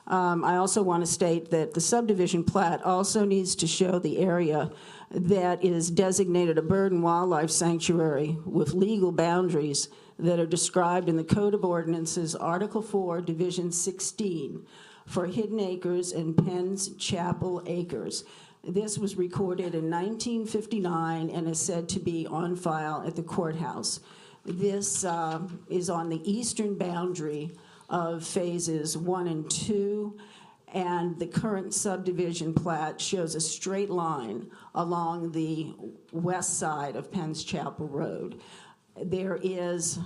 I also want to state that the subdivision plat also needs to show the area that is designated a bird and wildlife sanctuary with legal boundaries that are described in the Code of Ordinances, Article 4, Division 16, for Hidden Acres and Penn's Chapel Acres. This was recorded in 1959 and is said to be on file at the courthouse. This is on the eastern boundary of Phases 1 and 2, and the current subdivision plat shows a straight line along the west side of Penn's Chapel Road. There is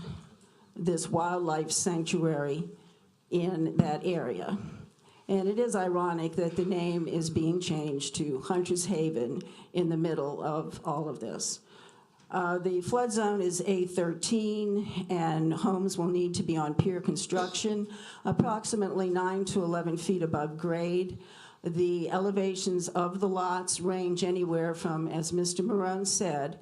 this wildlife sanctuary in that area. And it is ironic that the name is being changed to Hunter's Haven in the middle of all of this. The flood zone is A13, and homes will need to be on pier construction, approximately 9 to 11 feet above grade. The elevations of the lots range anywhere from, as Mr. Marone said,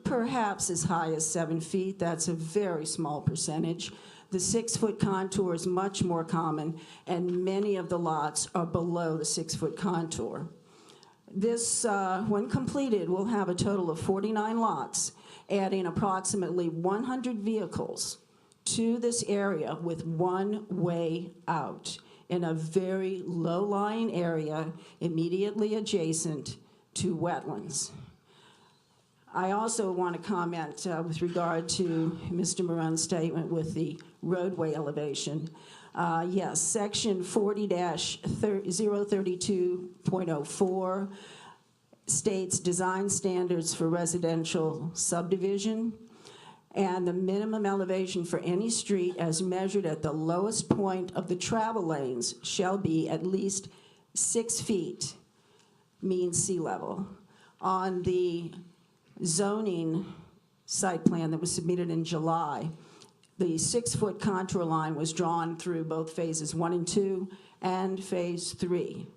perhaps as high as 7 feet. That's a very small percentage. The 6-foot contour is much more common, and many of the lots are below the 6-foot contour. This, when completed, will have a total of 49 lots, adding approximately 100 vehicles to this area with one way out in a very low-lying area immediately adjacent to wetlands. I also want to comment with regard to Mr. Marone's statement with the roadway elevation. Yes, section 40-032.04 states design standards for residential subdivision. and the minimum elevation for any street as measured at the lowest point of the travel lanes shall be at least 6 feet mean sea level. On the zoning site plan that was submitted in July, the 6-foot contour line was drawn through both phases 1 and 2 and phase 3.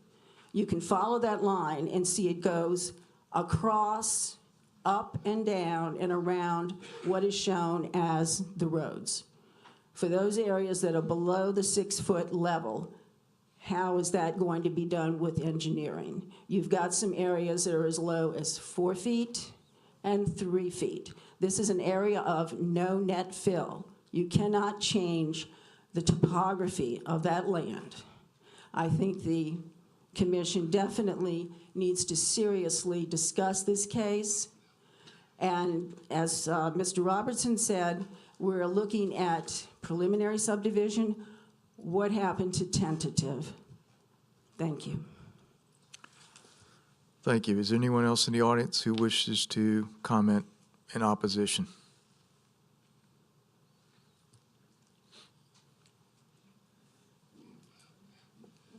You can follow that line and see it goes across, up and down and around what is shown as the roads. For those areas that are below the 6-foot level, how is that going to be done with engineering? You've got some areas that are as low as 4 feet and 3 feet. This is an area of no net fill. You cannot change the topography of that land. I think the commission definitely needs to seriously discuss this case. And as Mr. Robertson said, we're looking at preliminary subdivision. What happened to tentative? Thank you. Thank you. Is there anyone else in the audience who wishes to comment in opposition?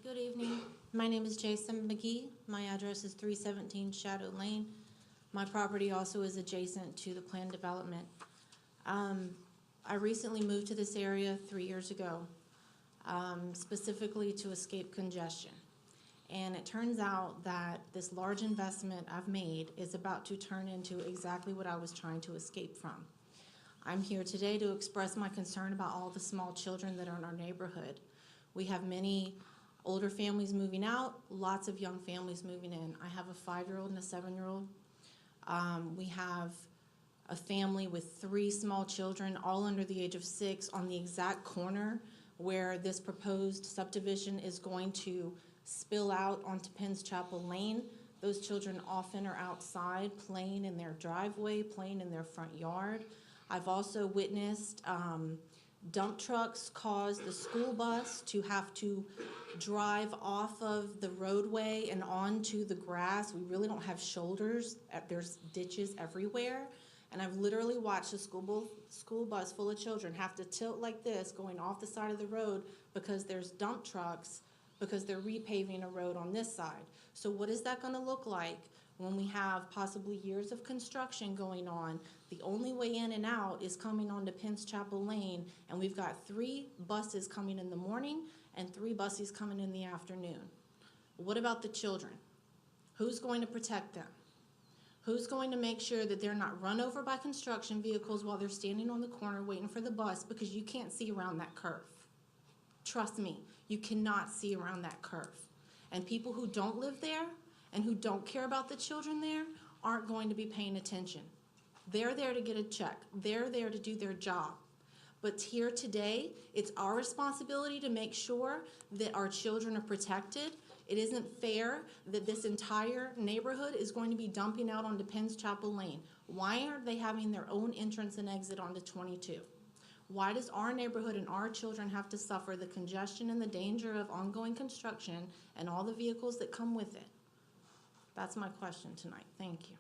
Good evening. My name is Jason McGee. My address is 317 Shadow Lane. My property also is adjacent to the planned development. I recently moved to this area 3 years ago, specifically to escape congestion. And it turns out that this large investment I've made is about to turn into exactly what I was trying to escape from. I'm here today to express my concern about all the small children that are in our neighborhood. We have many older families moving out, lots of young families moving in. I have a 5-year-old and a 7-year-old. We have a family with 3 small children, all under the age of 6, on the exact corner where this proposed subdivision is going to spill out onto Penn's Chapel Lane. Those children often are outside playing in their driveway, playing in their front yard. I've also witnessed dump trucks cause the school bus to have to drive off of the roadway and onto the grass. We really don't have shoulders. There's ditches everywhere. And I've literally watched a school bus full of children have to tilt like this going off the side of the road because there's dump trucks, because they're repaving a road on this side. So what is that going to look like when we have possibly years of construction going on? The only way in and out is coming onto Penn's Chapel Lane, and we've got 3 buses coming in the morning and 3 buses coming in the afternoon. What about the children? Who's going to protect them? Who's going to make sure that they're not run over by construction vehicles while they're standing on the corner waiting for the bus because you can't see around that curve? Trust me, you cannot see around that curve. And people who don't live there and who don't care about the children there aren't going to be paying attention. They're there to get a check. They're there to do their job. But here today, it's our responsibility to make sure that our children are protected. It isn't fair that this entire neighborhood is going to be dumping out onto Penn's Chapel Lane. Why aren't they having their own entrance and exit onto 22? Why does our neighborhood and our children have to suffer the congestion and the danger of ongoing construction and all the vehicles that come with it? That's my question tonight. Thank you.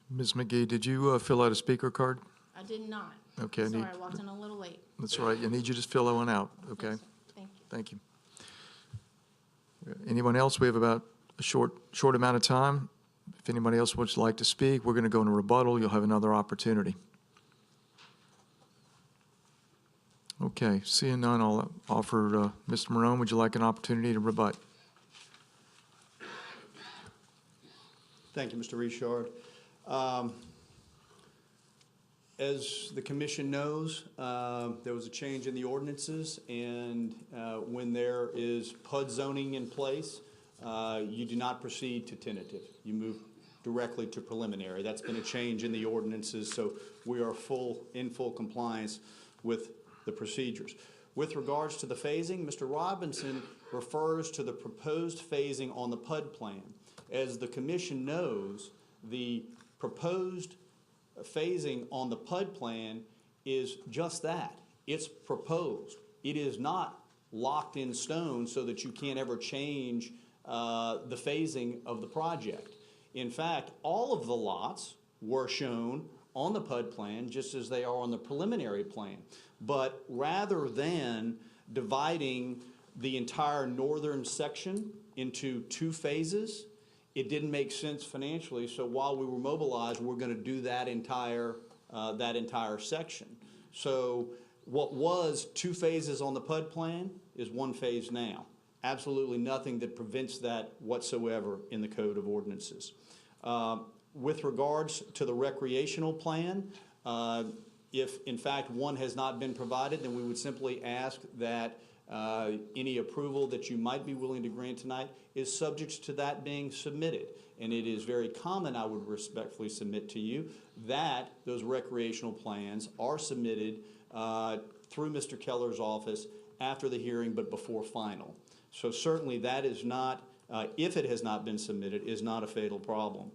Ms. McGee, did you fill out a speaker card? I did not. Okay. Sorry, I walked in a little late. That's all right. I need you to fill that one out, okay? Yes, thank you. Thank you. Anyone else? We have about a short amount of time. If anybody else would like to speak, we're going to go into rebuttal. You'll have another opportunity. Okay, seeing none, I'll offer Mr. Morone, would you like an opportunity to rebut? Thank you, Mr. Richard. As the commission knows, there was a change in the ordinances, and when there is PUD zoning in place, you do not proceed to tentative. You move directly to preliminary. That's been a change in the ordinances, so we are in full compliance with the procedures. With regards to the phasing, Mr. Robinson refers to the proposed phasing on the PUD plan. As the commission knows, the proposed phasing on the PUD plan is just that. It's proposed. It is not locked in stone so that you can't ever change the phasing of the project. In fact, all of the lots were shown on the PUD plan, just as they are on the preliminary plan. But rather than dividing the entire northern section into 2 phases, it didn't make sense financially, so while we were mobilized, we're gonna do that entire section. So what was 2 phases on the PUD plan is 1 phase now. Absolutely nothing that prevents that whatsoever in the Code of Ordinances. With regards to the recreational plan, if in fact one has not been provided, then we would simply ask that any approval that you might be willing to grant tonight is subject to that being submitted. And it is very common, I would respectfully submit to you, that those recreational plans are submitted through Mr. Keller's office after the hearing but before final. So certainly that is not, if it has not been submitted, is not a fatal problem.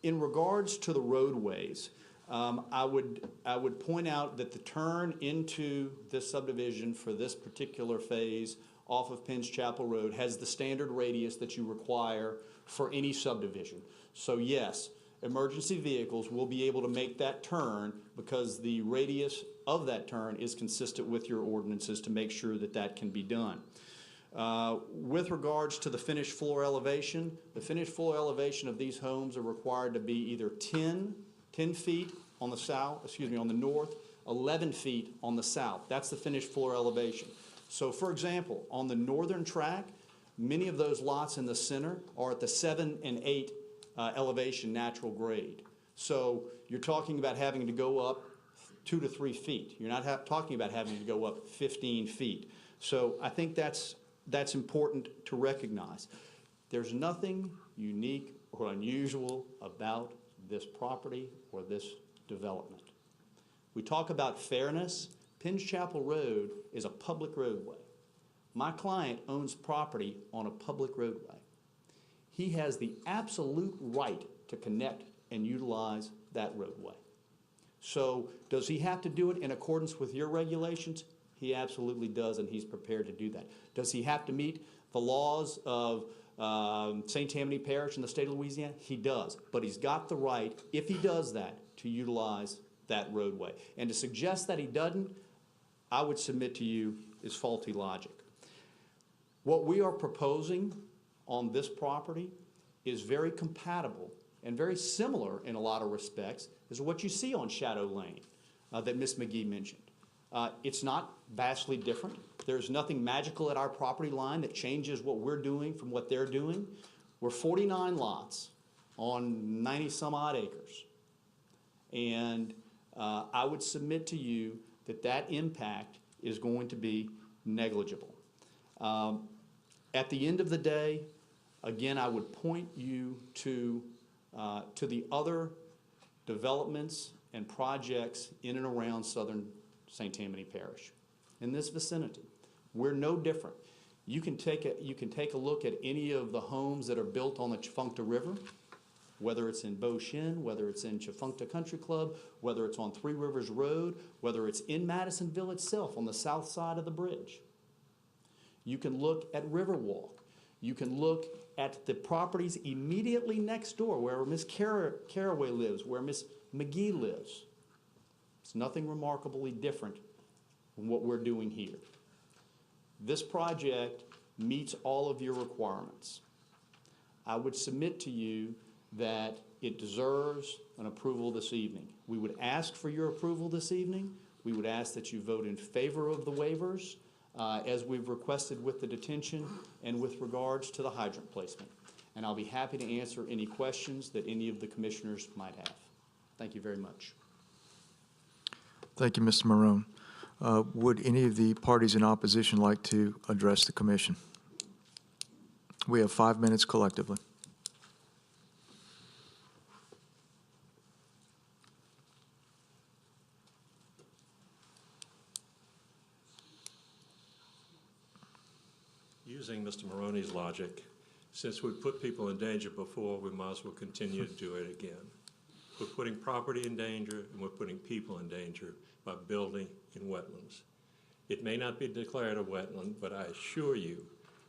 In regards to the roadways, I would point out that the turn into this subdivision for this particular phase off of Penn's Chapel Road has the standard radius that you require for any subdivision. So yes, emergency vehicles will be able to make that turn because the radius of that turn is consistent with your ordinances to make sure that that can be done. With regards to the finished floor elevation, the finished floor elevation of these homes are required to be either 10 feet on the south, on the north, 11 feet on the south. That's the finished floor elevation. So for example, on the northern track, many of those lots in the center are at the 7 and 8 elevation natural grade. So you're talking about having to go up 2 to 3 feet. You're not talking about having to go up 15 feet. So I think that's important to recognize. There's nothing unique or unusual about this property or this development. We talk about fairness. Penn's Chapel Road is a public roadway. My client owns property on a public roadway. He has the absolute right to connect and utilize that roadway. So does he have to do it in accordance with your regulations? He absolutely does, and he's prepared to do that. Does he have to meet the laws of St. Tammany Parish in the state of Louisiana? He does, but he's got the right, if he does that, to utilize that roadway. And to suggest that he doesn't, I would submit to you, is faulty logic. What we are proposing on this property is very compatible and very similar in a lot of respects as what you see on Shadow Lane that Ms. McGee mentioned. It's not vastly different. There's nothing magical at our property line that changes what we're doing from what they're doing. We're 49 lots on 90 some odd acres. And I would submit to you that that impact is going to be negligible. At the end of the day, again, I would point you to the other developments and projects in and around southern St. Tammany Parish. In this vicinity, we're no different. You can take a look at any of the homes that are built on the Chafuncta River, whether it's in Beauchene, whether it's in Chafuncta Country Club, whether it's on Three Rivers Road, whether it's in Madisonville itself on the south side of the bridge. You can look at Riverwalk. You can look at the properties immediately next door where Miss Caraway lives, where Miss McGee lives. It's nothing remarkably different from what we're doing here. This project meets all of your requirements. I would submit to you that it deserves an approval this evening. We would ask for your approval this evening. We would ask that you vote in favor of the waivers as we've requested with the detention and with regards to the hydrant placement. And I'll be happy to answer any questions that any of the commissioners might have. Thank you very much. Thank you, Mr. Marone. Would any of the parties in opposition like to address the commission? We have 5 minutes collectively. Using Mr. Maroney's logic, since we put people in danger before, we might as well continue to do it again. We're putting property in danger and we're putting people in danger by building in wetlands. It may not be declared a wetland, but I assure you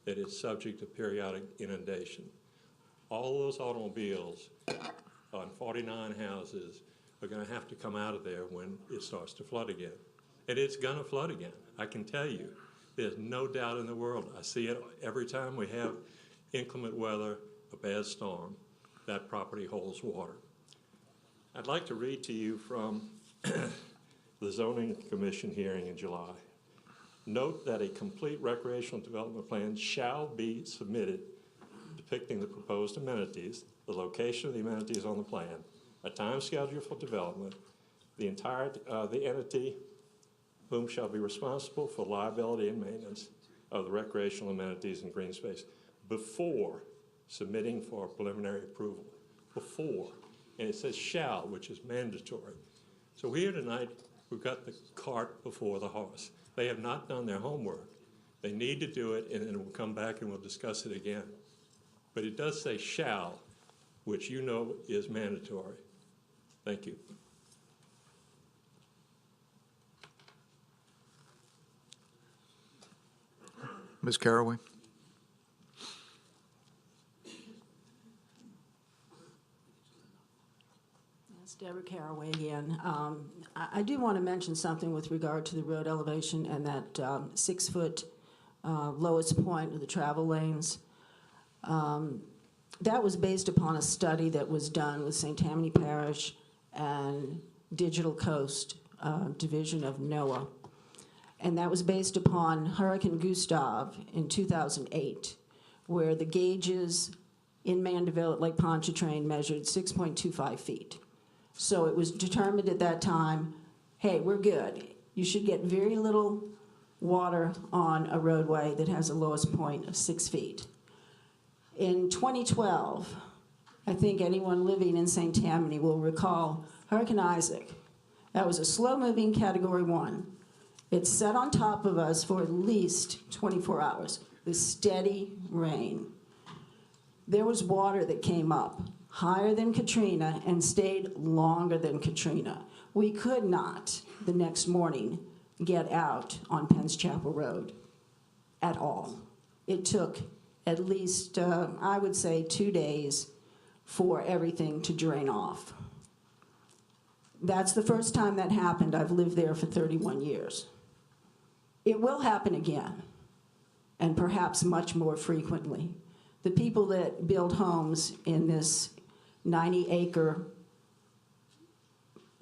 that it's subject to periodic inundation. All those automobiles on 49 houses are going to have to come out of there when it starts to flood again. And it's going to flood again, I can tell you. There's no doubt in the world. I see it every time we have inclement weather, a bad storm, that property holds water. I'd like to read to you from the Zoning Commission hearing in July. Note that a complete recreational development plan shall be submitted depicting the proposed amenities, the location of the amenities on the plan, a time schedule for development, the entity whom shall be responsible for liability and maintenance of the recreational amenities and green space before submitting for preliminary approval. Before. And it says shall, which is mandatory. So here tonight, we've got the cart before the horse. They have not done their homework. They need to do it, and then we'll come back and we'll discuss it again. But it does say shall, which you know is mandatory. Thank you. Ms. Caraway? It's Deborah Caraway again. I do want to mention something with regard to the road elevation and that 6-foot lowest point of the travel lanes. That was based upon a study that was done with St. Tammany Parish and Digital Coast Division of NOAA. And that was based upon Hurricane Gustav in 2008, where the gauges in Mandeville at Lake Pontchartrain measured 6.25 feet. So it was determined at that time, hey, we're good. You should get very little water on a roadway that has a lowest point of 6 feet. In 2012, I think anyone living in St. Tammany will recall Hurricane Isaac. That was a slow-moving Category 1. It sat on top of us for at least 24 hours with steady rain. There was water that came up higher than Katrina and stayed longer than Katrina. We could not, the next morning, get out on Penns Chapel Road at all. It took at least, I would say, 2 days for everything to drain off. That's the first time that happened. I've lived there for 31 years. It will happen again, and perhaps much more frequently. The people that build homes in this 90-acre,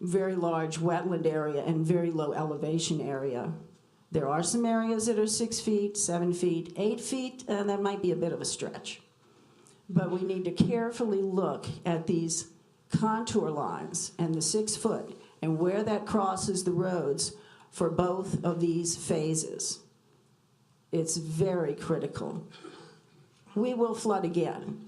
very large wetland area and very low elevation area, there are some areas that are 6 feet, 7 feet, 8 feet, and that might be a bit of a stretch. But we need to carefully look at these contour lines and the 6 foot and where that crosses the roads for both of these phases. It's very critical. We will flood again.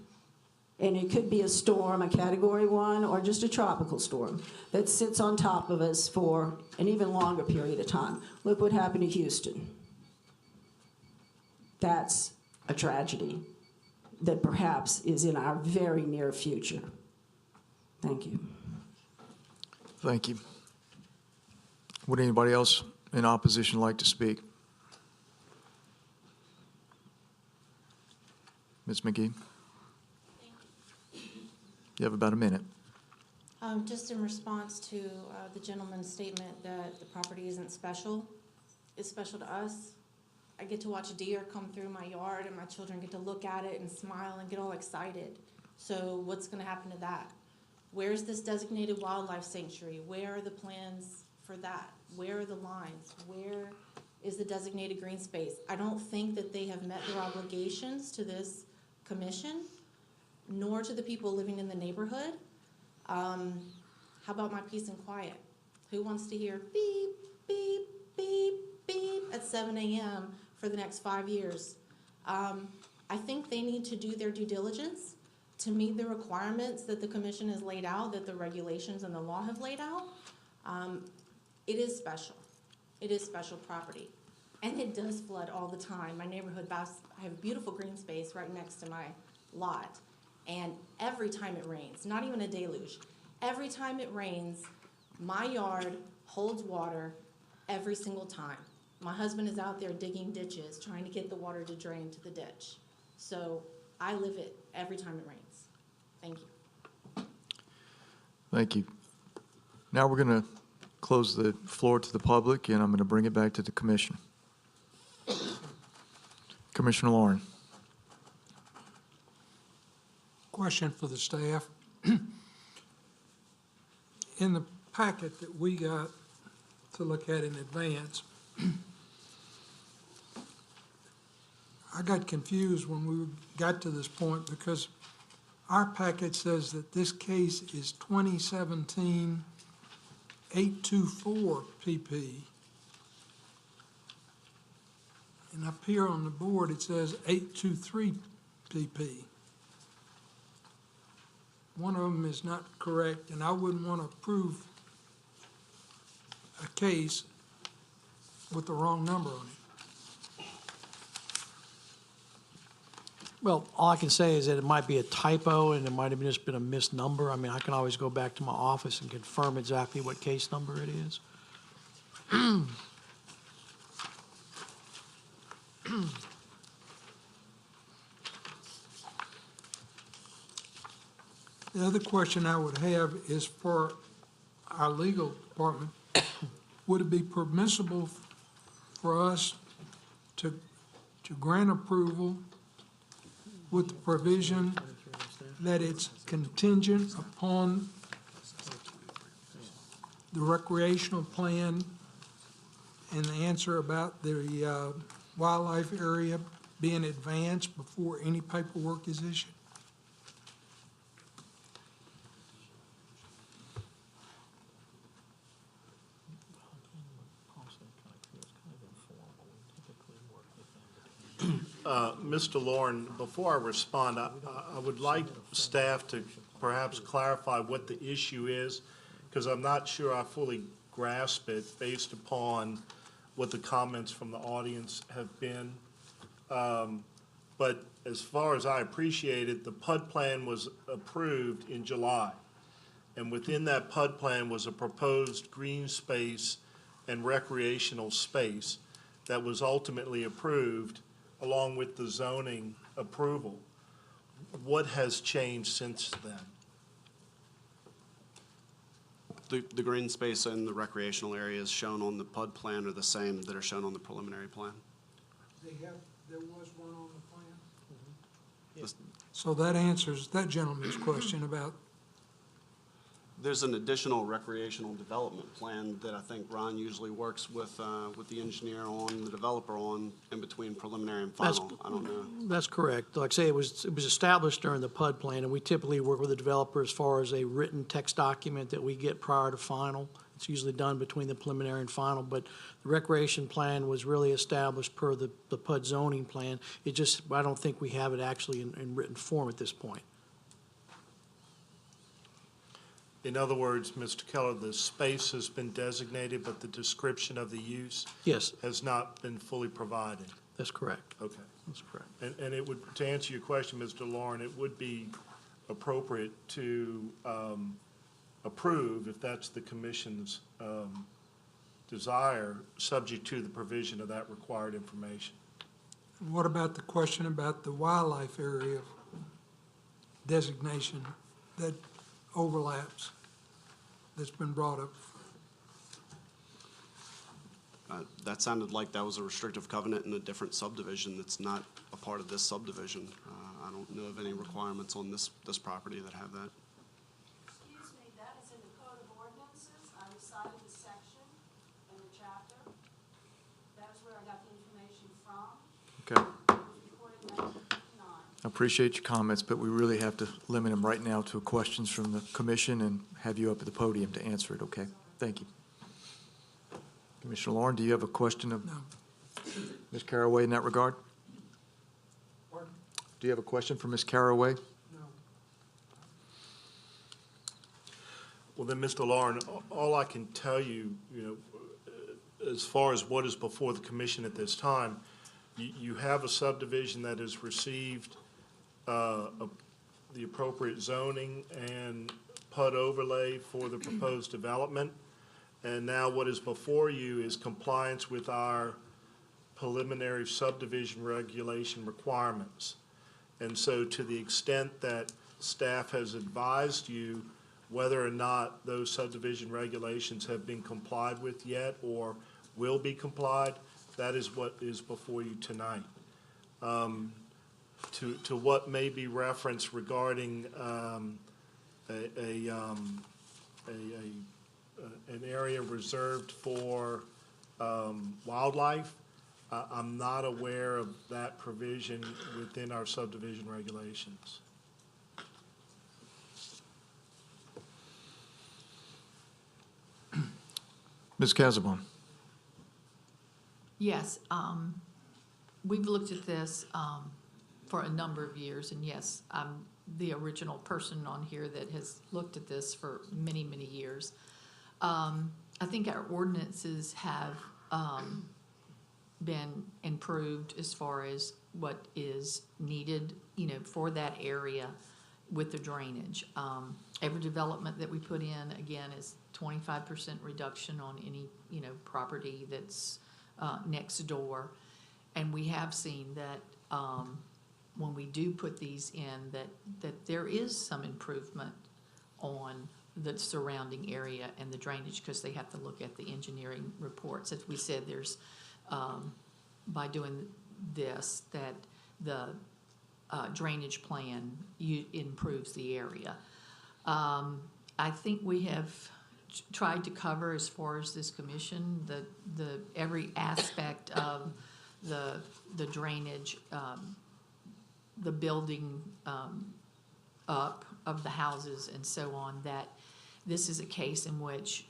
And it could be a storm, a Category 1, or just a tropical storm that sits on top of us for an even longer period of time. Look what happened to Houston. That's a tragedy that perhaps is in our very near future. Thank you. Thank you. Would anybody else in opposition like to speak? Ms. McGee? You have about a minute. Just in response to the gentleman's statement that the property isn't special, it's special to us. I get to watch a deer come through my yard and my children get to look at it and smile and get all excited. So what's going to happen to that? Where's this designated wildlife sanctuary? Where are the plans for that? Where are the lines? Where is the designated green space? I don't think that they have met their obligations to this commission, nor to the people living in the neighborhood. How about my peace and quiet? Who wants to hear beep, beep, beep, beep at 7 a.m. for the next 5 years? I think they need to do their due diligence to meet the requirements that the commission has laid out, that the regulations and the law have laid out. It is special. It is special property. And it does flood all the time. My neighborhood, I have a beautiful green space right next to my lot. And every time it rains, not even a deluge, every time it rains, my yard holds water every single time. My husband is out there digging ditches, trying to get the water to drain to the ditch. So I live it every time it rains. Thank you. Thank you. Now we're going to close the floor to the public, and I'm going to bring it back to the commission. Commissioner Lauren. Question for the staff. In the packet that we got to look at in advance, I got confused when we got to this point because our packet says that this case is 2017-824 PP. And up here on the board, it says 823 PP. One of them is not correct, and I wouldn't want to approve a case with the wrong number on it. Well, all I can say is that it might be a typo and it might have just been a missed number. I mean, I can always go back to my office and confirm exactly what case number it is. The other question I would have is for our legal department. Would it be permissible for us to grant approval with the provision that it's contingent upon the recreational plan and the answer about the wildlife area being advanced before any paperwork is issued? Mr. Lauren, before I respond, I would like staff to perhaps clarify what the issue is, because I'm not sure I fully grasp it based upon what the comments from the audience have been. But as far as I appreciate it, the PUD plan was approved in July. And within that PUD plan was a proposed green space and recreational space that was ultimately approved along with the zoning approval. What has changed since then? The green space and the recreational areas shown on the PUD plan are the same that are shown on the preliminary plan. There was one on the plan? This- So that answers that gentleman's question about, There's an additional recreational development plan that I think Ron usually works with the engineer on, the developer on, in between preliminary and final. I don't know. That's correct. Like I say, it was established during the PUD plan, and we typically work with the developer as far as a written text document that we get prior to final. It's usually done between the preliminary and final, but the recreation plan was really established per the PUD zoning plan. It just, I don't think we have it actually in written form at this point. In other words, Mr. Keller, the space has been designated, but the description of the use Yes, has not been fully provided. that's correct. Okay. That's correct. And it would, to answer your question, Mr. Lauren, it would be appropriate to approve, if that's the commission's desire, subject to the provision of that required information. what about the question about the wildlife area designation that overlaps, that's been brought up? That sounded like that was a restrictive covenant in a different subdivision that's not a part of this subdivision. I don't know of any requirements on this property that have that. Excuse me, that is in the Code of Ordinances. I recited the section and the chapter. That's where I got the information from. Okay. It was recorded in 1959. I appreciate your comments, but we really have to limit them right now to questions from the commission and have you up at the podium to answer it, okay? Thank you. Commissioner Lauren, do you have a question of No. Ms. Caraway in that regard? Pardon? Do you have a question for Ms. Caraway? No. Well, then, Mr. Lauren, all I can tell you, as far as what is before the commission at this time, you have a subdivision that has received the appropriate zoning and PUD overlay for the proposed development. And now what is before you is compliance with our preliminary subdivision regulation requirements. And so to the extent that staff has advised you whether or not those subdivision regulations have been complied with yet or will be complied, that is what is before you tonight. To what may be referenced regarding an area reserved for wildlife, I'm not aware of that provision within our subdivision regulations. Ms. Casabon? Yes, we've looked at this for a number of years, and yes, I'm the original person on here that has looked at this for many, many years. I think our ordinances have been improved as far as what is needed, you know, for that area with the drainage. Every development that we put in, again, is 25% reduction on any, you know, property that's next door. And we have seen that when we do put these in, that there is some improvement on the surrounding area and the drainage, because they have to look at the engineering reports. As we said, there's, by doing this, that the drainage plan improves the area. I think we have tried to cover, as far as this commission, the every aspect of the drainage, the building up of the houses and so on, that this is a case in which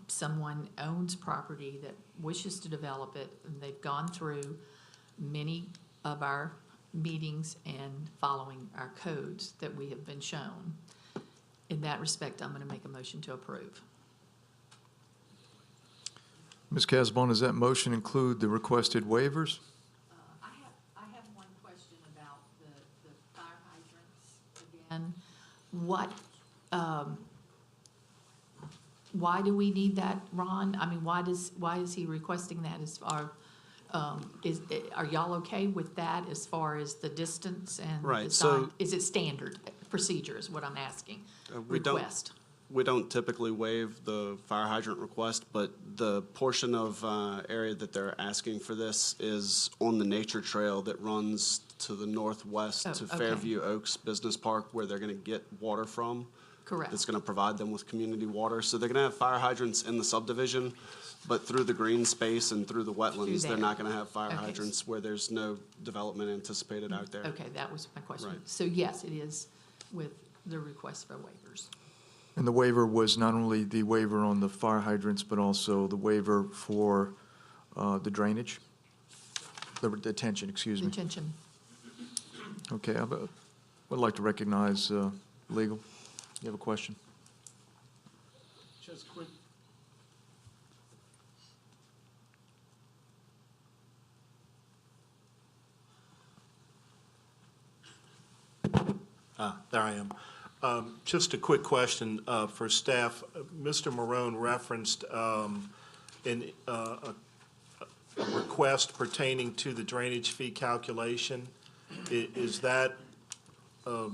someone owns property that wishes to develop it, and they've gone through many of our meetings and following our codes that we have been shown. In that respect, I'm going to make a motion to approve. Ms. Casabon, does that motion include the requested waivers? I have one question about the fire hydrants again. What, why do we need that, Ron? I mean, why is he requesting that as far, are y'all okay with that as far as the distance and Right, design? so- Is it standard procedure is what I'm asking? We Request. We don't typically waive the fire hydrant request, but the portion of area that they're asking for this is on the nature trail that runs to the northwest Oh, to okay. Fairview Oaks Business Park, where they're going to get water from. Correct. That's going to provide them with community water. So they're going to have fire hydrants in the subdivision, but through the green space and through the wetlands, they're there. not going to have fire Okay. hydrants where there's no development anticipated out there. Okay, that was my question. Right. So yes, it is with the request for waivers. And the waiver was not only the waiver on the fire hydrants, but also the waiver for the drainage? The detention, excuse me. Detention. Okay, I would like to recognize legal. You have a question? Just quick. There I am. Just a quick question for staff. Mr. Marone referenced a request pertaining to the drainage fee calculation. Is that, are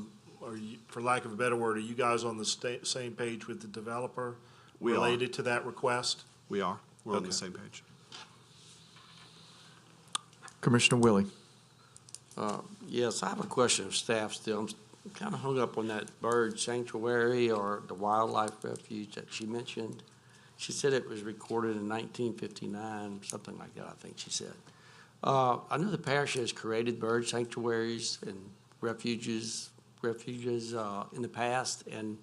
you, for lack of a better word, are you guys on the same page with the developer We are. related to that request? We are. We're on the Okay. same page. Commissioner Willie. Yes, I have a question of staff still. I'm kind of hung up on that bird sanctuary or the wildlife refuge that she mentioned. She said it was recorded in 1959, something like that, I think she said. I know the parish has created bird sanctuaries and refuges in the past, and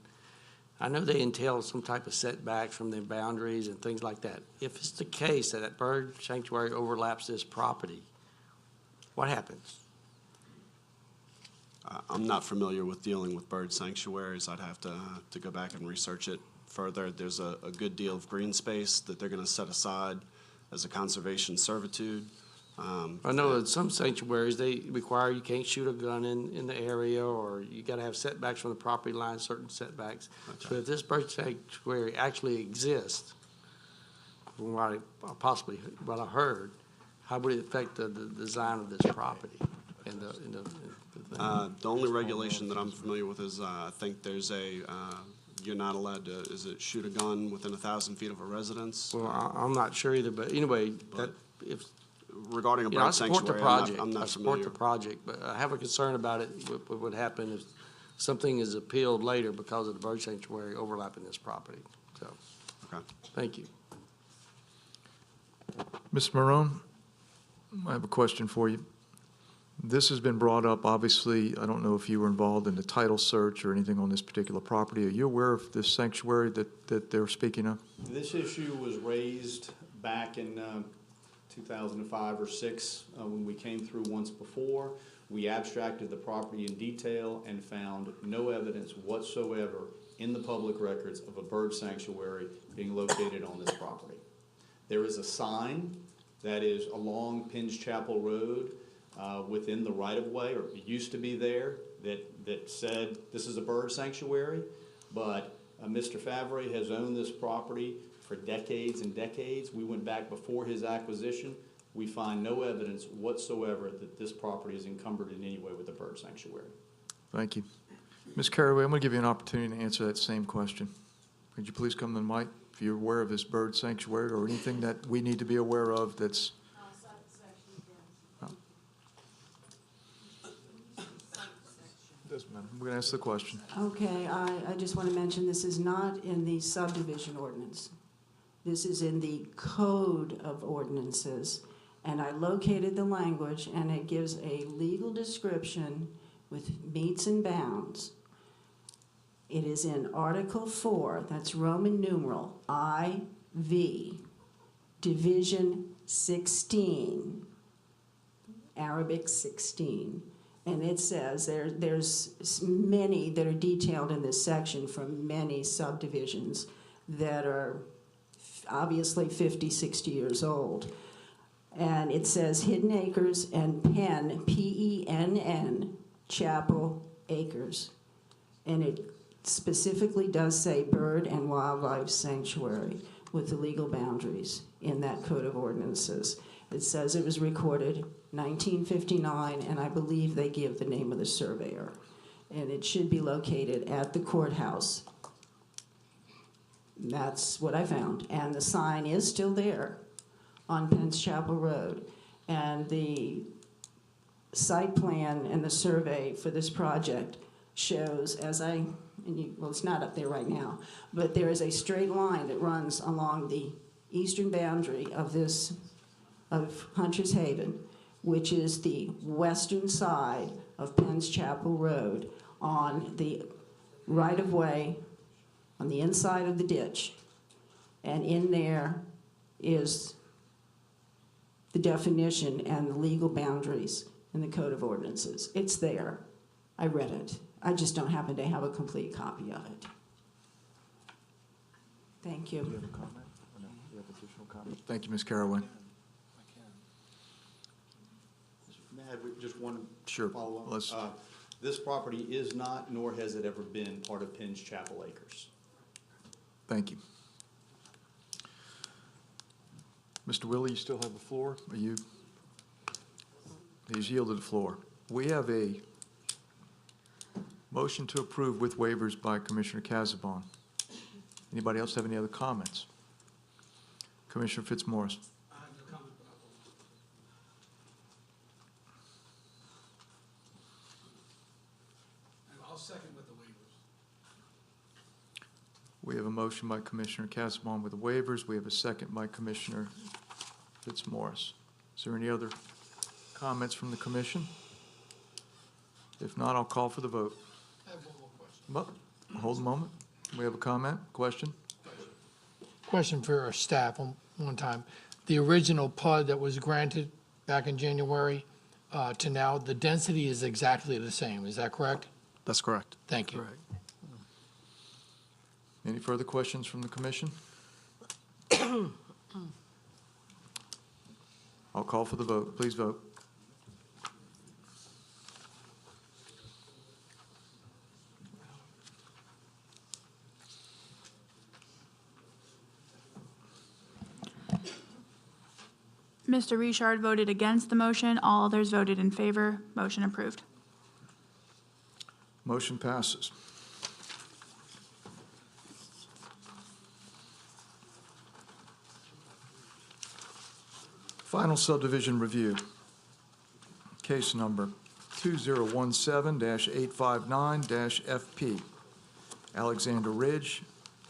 I know they entail some type of setbacks from their boundaries and things like that. If it's the case that that bird sanctuary overlaps this property, what happens? I'm not familiar with dealing with bird sanctuaries. I'd have to go back and research it further. There's a good deal of green space that they're going to set aside as a conservation servitude. I know that some sanctuaries, they require you can't shoot a gun in the area, or you got to have setbacks from the property line, certain setbacks. So if this bird sanctuary actually exists, from what I heard, how would it affect the design of this property and the thing? The only regulation that I'm familiar with is I think there's a you're not allowed to, is it shoot a gun within 1,000 feet of a residence? Well, I'm not sure either, but anyway, that, if, Regarding a you know, I bird support the sanctuary, project. I'm I not support familiar. the project, but I have a concern about it, what would happen if something is appealed later because of the bird sanctuary overlapping this property. So, Okay. thank you. Ms. Marone, I have a question for you. This has been brought up, obviously, I don't know if you were involved in the title search or anything on this particular property. Are you aware of this sanctuary that they're speaking of? This issue was raised back in 2005 or 6 when we came through once before. We abstracted the property in detail and found no evidence whatsoever in the public records of a bird sanctuary being located on this property. There is a sign that is along Pins Chapel Road within the right-of-way, or it used to be there, that said this is a bird sanctuary, but Mr. Favre has owned this property for decades and decades. We went back before his acquisition. We find no evidence whatsoever that this property is encumbered in any way with a bird sanctuary. Thank you. Ms. Caraway, I'm going to give you an opportunity to answer that same question. Could you please come to the mic if you're aware of this bird sanctuary or anything that we need to be aware of that's... Doesn't matter. We're going to ask the question. Okay, I just want to mention, this is not in the subdivision ordinance. This is in the code of ordinances. And I located the language, and it gives a legal description with meets and bounds. It is in Article 4, that's Roman numeral, IV, Division 16, Arabic 16. And it says there's many that are detailed in this section from many subdivisions that are obviously 50, 60 years old. And it says Hidden Acres and Penn, Penn, Chapel Acres. And it specifically does say Bird and Wildlife Sanctuary with the legal boundaries in that code of ordinances. It says it was recorded 1959, and I believe they give the name of the surveyor. And it should be located at the courthouse. That's what I found. And the sign is still there on Penn's Chapel Road. And the site plan and the survey for this project shows, well, it's not up there right now, but there is a straight line that runs along the eastern boundary of Hunter's Haven, which is the western side of Penn's Chapel Road on the right-of-way on the inside of the ditch. And in there is the definition and the legal boundaries in the Code of Ordinances. It's there. I read it. I just don't happen to have a complete copy of it. Thank you. Do you have a comment? Or no? Do you have additional comment? Thank you, Ms. Caraway. May I have just one Sure. follow-up? This property is not, nor has it ever been, part of Penn's Chapel Acres. Thank you. Mr. Willie, you still have the floor? He's yielded the floor. We have a motion to approve with waivers by Commissioner Casabon. Anybody else have any other comments? Commissioner Fitzmaurice. I'll second with the waivers. We have a motion by Commissioner Casabon with the waivers. We have a second by Commissioner Fitzmaurice. Is there any other comments from the commission? If not, I'll call for the vote. I have one more question. But, hold a moment. We have a comment, question? Question for our staff one time. The original PUD that was granted back in January to now, the density is exactly the same. Is that correct? That's correct. Thank you. Any further questions from the commission? I'll call for the vote. Please vote. Mr. Richard voted against the motion. All others voted in favor. Motion approved. Motion passes. Final subdivision review. Case number 2017-859-FP. Alexander Ridge,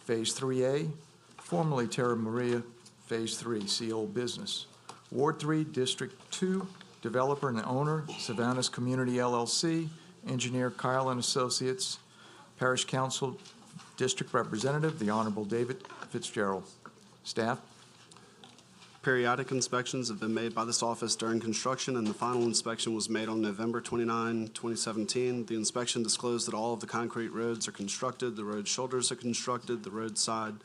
Phase 3A, formerly Terra Maria, Phase 3, see old business. Ward 3, District 2, developer and owner, Savannah's Community LLC, engineer Kyle and Associates, Parish Council, District Representative, the Honorable David Fitzgerald. Staff? Periodic inspections have been made by this office during construction, and the final inspection was made on November 29, 2017. The inspection disclosed that all of the concrete roads are constructed, the road shoulders are constructed, the roadside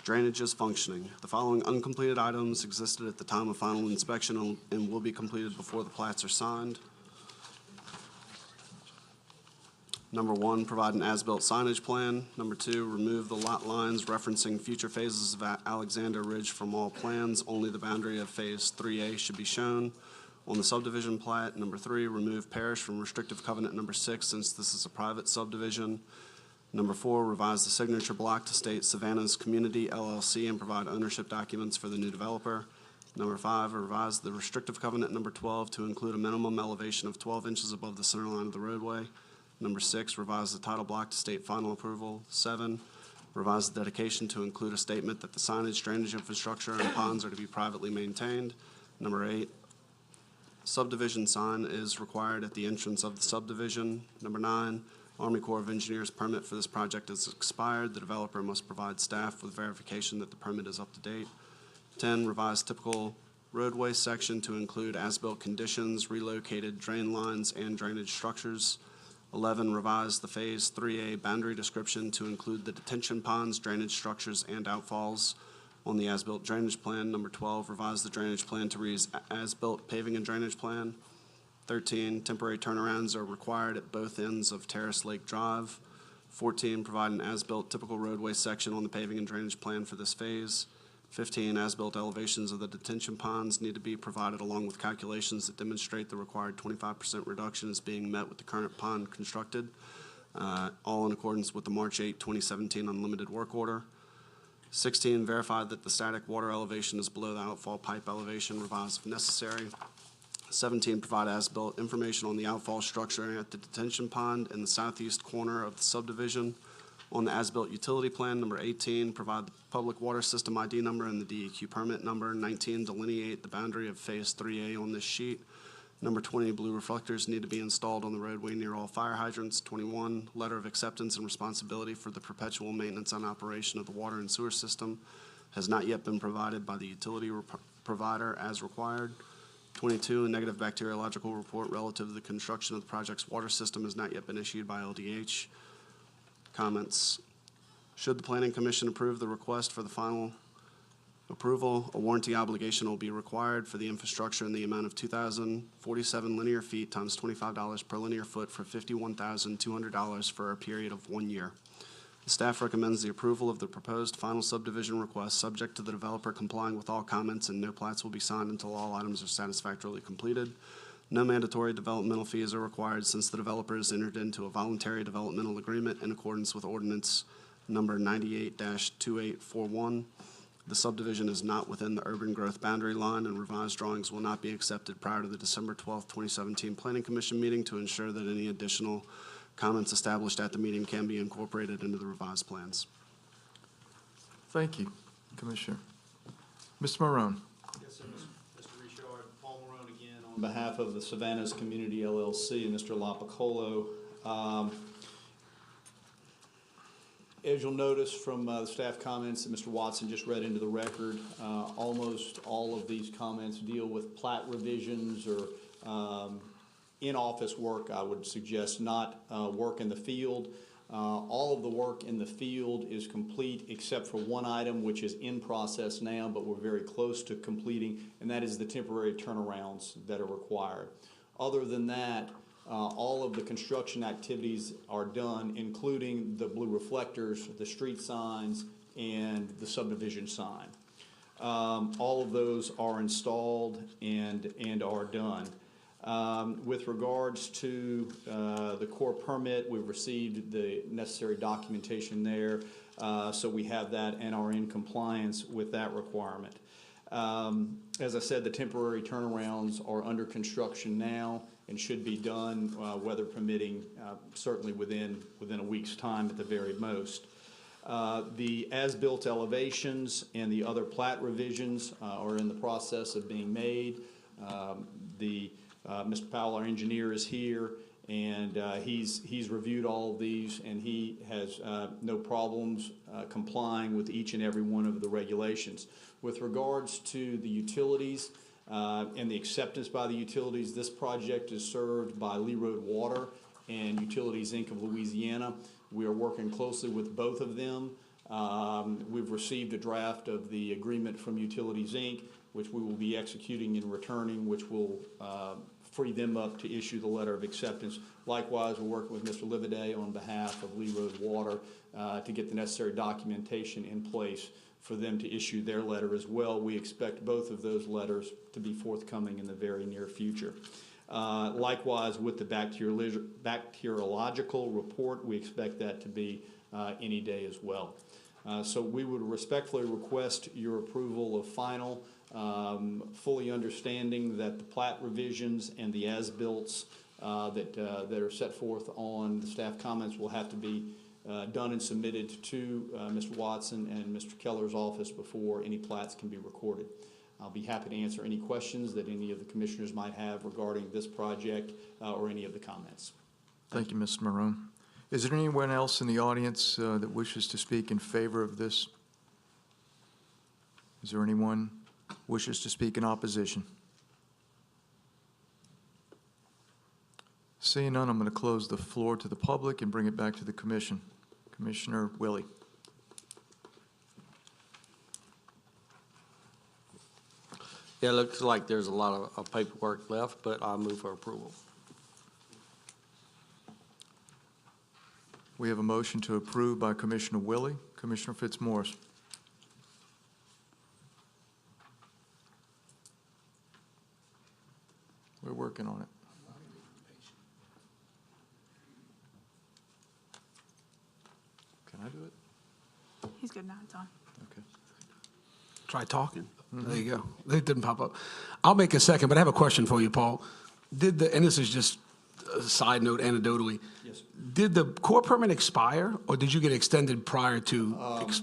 drainage is functioning. The following uncompleted items existed at the time of final inspection and will be completed before the plats are signed. Number 1, provide an as-built signage plan. Number 2, remove the lot lines referencing future phases of Alexander Ridge from all plans. Only the boundary of Phase 3A should be shown on the subdivision plat. Number 3, remove Parish from restrictive covenant number 6 since this is a private subdivision. Number 4, revise the signature block to state Savannah's Community LLC and provide ownership documents for the new developer. Number 5, revise the restrictive covenant number 12 to include a minimum elevation of 12 inches above the center line of the roadway. Number 6, revise the title block to state final approval. 7, revise the dedication to include a statement that the signage, drainage infrastructure, and ponds are to be privately maintained. Number 8, subdivision sign is required at the entrance of the subdivision. Number 9, Army Corps of Engineers permit for this project is expired. The developer must provide staff with verification that the permit is up to date. 10, revise typical roadway section to include as-built conditions, relocated drain lines, and drainage structures. 11, revise the Phase 3A boundary description to include the detention ponds, drainage structures, and outfalls on the as-built drainage plan. Number 12, revise the drainage plan to read as-built paving and drainage plan. 13, temporary turnarounds are required at both ends of Terrace Lake Drive. 14, provide an as-built typical roadway section on the paving and drainage plan for this phase. 15, as-built elevations of the detention ponds need to be provided along with calculations that demonstrate the required 25% reduction is being met with the current pond constructed, all in accordance with the March 8, 2017 unlimited work order. 16, verify that the static water elevation is below the outfall pipe elevation, revise if necessary. 17, provide as-built information on the outfall structure at the detention pond in the southeast corner of the subdivision. On the as-built utility plan. Number 18, provide the public water system ID number and the DEQ permit number. 19, delineate the boundary of Phase 3A on this sheet. Number 20, blue reflectors need to be installed on the roadway near all fire hydrants. 21, letter of acceptance and responsibility for the perpetual maintenance and operation of the water and sewer system has not yet been provided by the utility provider as required. 22, a negative bacteriological report relative to the construction of the project's water system has not yet been issued by LDH. Comments. Should the Planning Commission approve the request for the final approval, a warranty obligation will be required for the infrastructure in the amount of 2,047 linear feet times $25 per linear foot for $51,200 for a period of 1 year. The staff recommends the approval of the proposed final subdivision request, subject to the developer complying with all comments, and no plats will be signed until all items are satisfactorily completed. No mandatory developmental fees are required since the developer has entered into a voluntary developmental agreement in accordance with ordinance number 98-2841. The subdivision is not within the urban growth boundary line, and revised drawings will not be accepted prior to the December 12, 2017 Planning Commission meeting to ensure that any additional comments established at the meeting can be incorporated into the revised plans. Thank you, Commissioner. Mr. Marone. Yes, sir, Mr. Richard. Paul Marone again on behalf of the Savannah's Community LLC and Mr. Lapicolo. As you'll notice from the staff comments that Mr. Watson just read into the record, almost all of these comments deal with plat revisions or in-office work, I would suggest, not work in the field. All of the work in the field is complete except for one item which is in process now, but we're very close to completing, and that is the temporary turnarounds that are required. Other than that, all of the construction activities are done, including the blue reflectors, the street signs, and the subdivision sign. All of those are installed and are done. With regards to the core permit, we've received the necessary documentation there, so we have that and are in compliance with that requirement. As I said, the temporary turnarounds are under construction now and should be done, weather permitting, certainly within a week's time at the very most. The as-built elevations and the other plat revisions are in the process of being made. Mr. Powell, our engineer, is here, and he's reviewed all of these, and he has no problems complying with each and every one of the regulations. With regards to the utilities and the acceptance by the utilities, this project is served by Lee Road Water and Utilities, Inc. of Louisiana. We are working closely with both of them. We've received a draft of the agreement from Utilities, Inc., which we will be executing and returning, which will free them up to issue the letter of acceptance. Likewise, we're working with Mr. Lividay on behalf of Lee Road Water to get the necessary documentation in place for them to issue their letter as well. We expect both of those letters to be forthcoming in the very near future. Likewise, with the bacteriological report, we expect that to be any day as well. So we would respectfully request your approval of final, fully understanding that the plat revisions and the as-builts that are set forth on the staff comments will have to be done and submitted to Mr. Watson and Mr. Keller's office before any plats can be recorded. I'll be happy to answer any questions that any of the commissioners might have regarding this project or any of the comments. Thank you, Mr. Marone. Is there anyone else in the audience that wishes to speak in favor of this? Is there anyone wishes to speak in opposition? Seeing none, I'm going to close the floor to the public and bring it back to the commission. Commissioner Willie. Yeah, it looks like there's a lot of paperwork left, but I'll move for approval. We have a motion to approve by Commissioner Willie. Commissioner Fitzmaurice. We're working on it. Can I do it? He's good now, it's on. Okay. Try talking. There you go. It didn't pop up. I'll make a second, but I have a question for you, Paul. And this is just a side note anecdotally. Yes. Did the core permit expire, or did you get extended prior to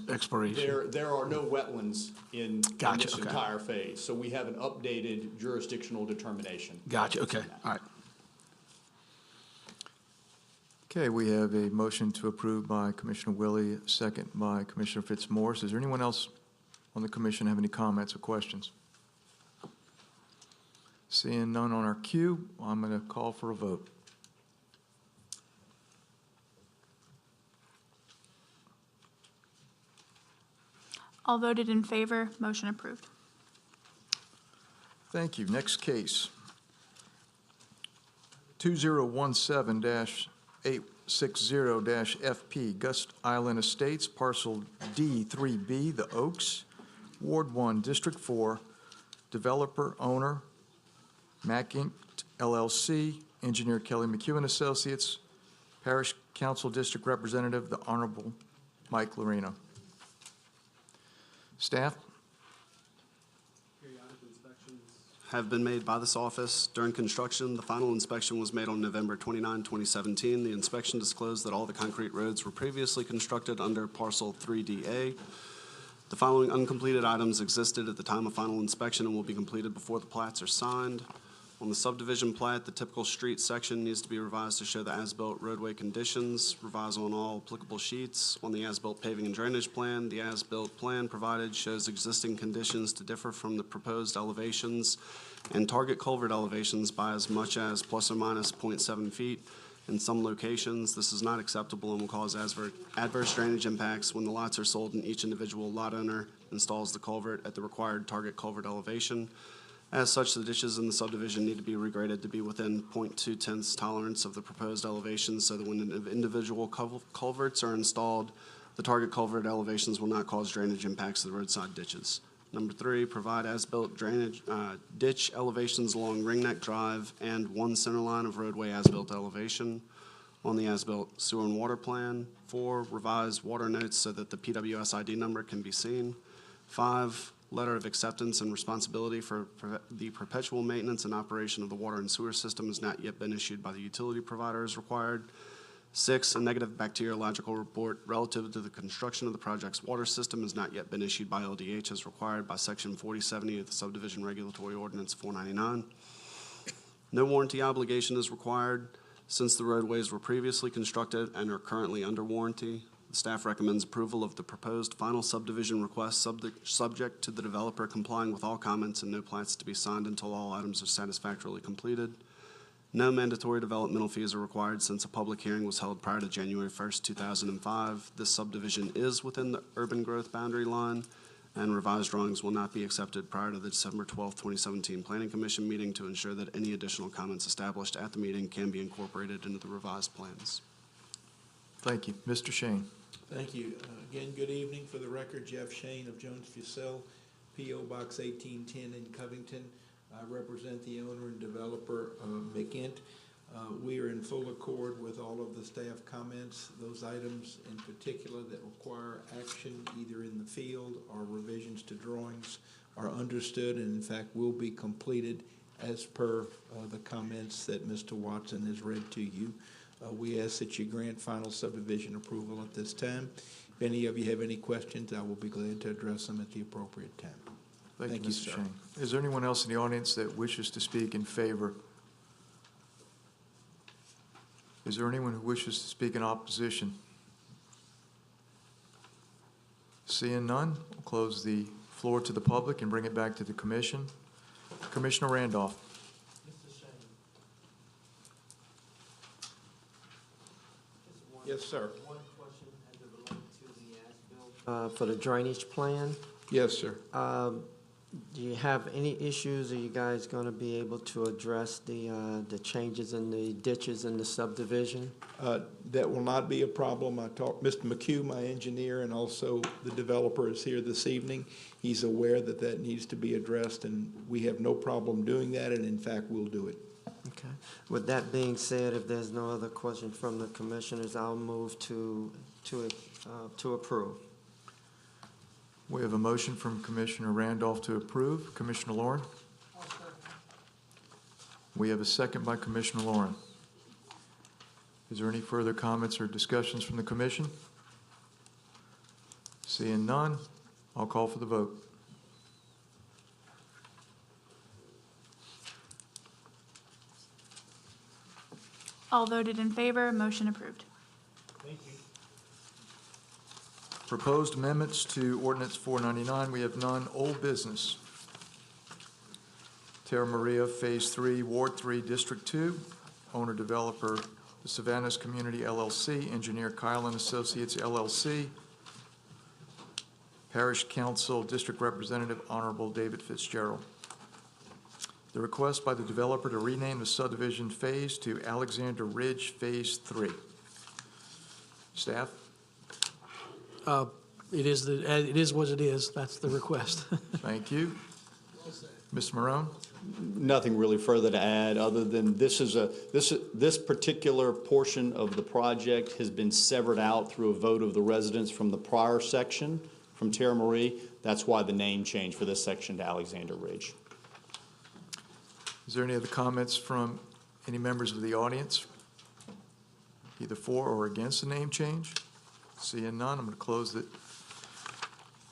expiration? There are no wetlands in Gotcha, this okay. entire phase, so we have an updated jurisdictional determination. Gotcha, okay, all right. Okay, we have a motion to approve by Commissioner Willie, second by Commissioner Fitzmaurice. Is there anyone else on the commission have any comments or questions? Seeing none on our queue, I'm going to call for a vote. All voted in favor, motion approved. Thank you. Next case, 2017-860-FP, Gust Island Estates, Parcel D3B, The Oaks, Ward 1, District 4, Developer, Owner, Mac Inc. LLC, Engineer Kelly McEwen Associates, Parish Council District Representative, the Honorable Mike Lorino. Staff? Have been made by this office during construction. The final inspection was made on November 29, 2017. The inspection disclosed that all the concrete roads were previously constructed under Parcel 3DA. The following uncompleted items existed at the time of final inspection and will be completed before the plats are signed. On the subdivision plat, the typical street section needs to be revised to show the as-built roadway conditions, revise on all applicable sheets. On the as-built paving and drainage plan, the as-built plan provided shows existing conditions to differ from the proposed elevations and target culvert elevations by as much as plus or minus 0.7 feet. In some locations, this is not acceptable and will cause adverse drainage impacts when the lots are sold and each individual lot owner installs the culvert at the required target culvert elevation. As such, the ditches in the subdivision need to be regraded to be within 0.2 tolerance of the proposed elevation so that when individual culverts are installed, the target culvert elevations will not cause drainage impacts to the roadside ditches. Number 3, provide as-built drainage ditch elevations along Ringneck Drive and one center line of roadway as-built elevation. On the as-built sewer and water plan. 4, revise water notes so that the PWS ID number can be seen. 5, letter of acceptance and responsibility for the perpetual maintenance and operation of the water and sewer system has not yet been issued by the utility provider as required. 6, a negative bacteriological report relative to the construction of the project's water system has not yet been issued by LDH as required by Section 4070 of the Subdivision Regulatory Ordinance 499. No warranty obligation is required since the roadways were previously constructed and are currently under warranty. The staff recommends approval of the proposed final subdivision request subject to the developer complying with all comments and no plats to be signed until all items are satisfactorily completed. No mandatory developmental fees are required since a public hearing was held prior to January 1st, 2005. This subdivision is within the urban growth boundary line, and revised drawings will not be accepted prior to the December 12th, 2017 Planning Commission meeting to ensure that any additional comments established at the meeting can be incorporated into the revised plans. Thank you. Mr. Shane. Thank you. Again, good evening. For the record, Jeff Shane of Jones Fussell, P.O. Box 1810 in Covington. I represent the owner and developer, McInt. We are in full accord with all of the staff comments. Those items in particular that require action either in the field or revisions to drawings are understood and in fact will be completed as per the comments that Mr. Watson has read to you. We ask that you grant final subdivision approval at this time. If any of you have any questions, I will be glad to address them at the appropriate time. Thank you, Mr. Shane. Is there anyone else in the audience that wishes to speak in favor? Is there anyone who wishes to speak in opposition? Seeing none, we'll close the floor to the public and bring it back to the commission. Commissioner Randolph. Yes, sir. One question as it relates to the as-built. For the drainage plan, Yes, sir. do you have any issues? Are you guys going to be able to address the changes in the ditches in the subdivision? That will not be a problem. I talked, Mr. McHugh, my engineer, and also the developer is here this evening. He's aware that that needs to be addressed, and we have no problem doing that, and in fact, we'll do it. Okay. With that being said, if there's no other question from the commissioners, I'll move to approve. We have a motion from Commissioner Randolph to approve. Commissioner Lauren? We have a second by Commissioner Lauren. Is there any further comments or discussions from the commission? Seeing none, I'll call for the vote. All voted in favor, motion approved. Thank you. Proposed amendments to Ordinance 499, we have none. Old business. Terra Maria, Phase 3, Ward 3, District 2. Owner developer, the Savannah's Community LLC. Engineer Kyle and Associates LLC. Parish Council District Representative Honorable David Fitzgerald. The request by the developer to rename the subdivision phase to Alexander Ridge Phase 3. Staff? It is what it is. That's the request. Thank you. Mr. Morone? Nothing really further to add, other than this particular portion of the project has been severed out through a vote of the residents from the prior section, from Terra Marie. That's why the name changed for this section to Alexander Ridge. Is there any other comments from any members of the audience, either for or against the name change? Seeing none, I'm going to close it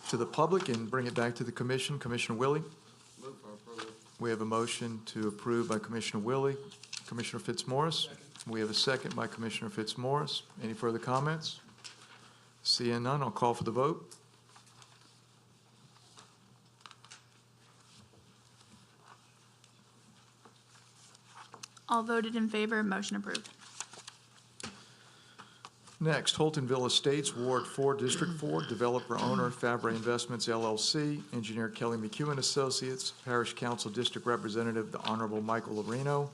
to the public and bring it back to the commission. Commissioner Willie? Move for approval. We have a motion to approve by Commissioner Willie. Commissioner Fitzmaurice? We have a second by Commissioner Fitzmaurice. Any further comments? Seeing none, I'll call for the vote. All voted in favor, motion approved. Next, Holtonville Estates, Ward 4, District 4, developer owner, Fabre Investments LLC, engineer Kelly McHugh and Associates, Parish Council District Representative, the Honorable Michael Areno.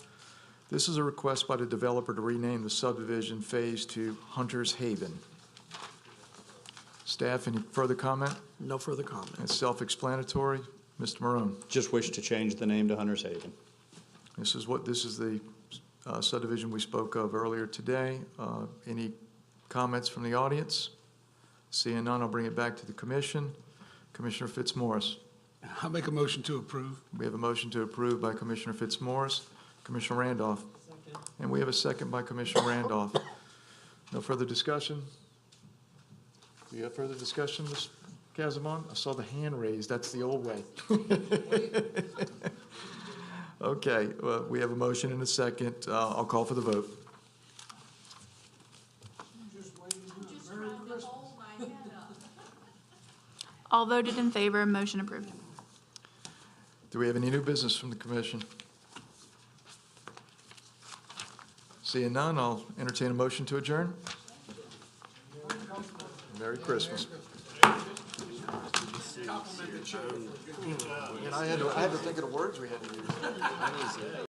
This is a request by the developer to rename the subdivision phase to Hunter's Haven. Staff, any further comment? No further comment. It's self-explanatory. Mr. Morone. Just wish to change the name to Hunter's Haven. This is the subdivision we spoke of earlier today. Any comments from the audience? Seeing none, I'll bring it back to the commission. Commissioner Fitzmaurice. I'll make a motion to approve. We have a motion to approve by Commissioner Fitzmaurice. Commissioner Randolph. And we have a second by Commissioner Randolph. No further discussion? Do you have further discussion, Ms. Casamon? I saw the hand raised. That's the old way. Okay, well, we have a motion and a second. I'll call for the vote. All voted in favor, motion approved. Do we have any new business from the commission? Seeing none, I'll entertain a motion to adjourn. Merry Christmas. And I had to think of the words we had to use.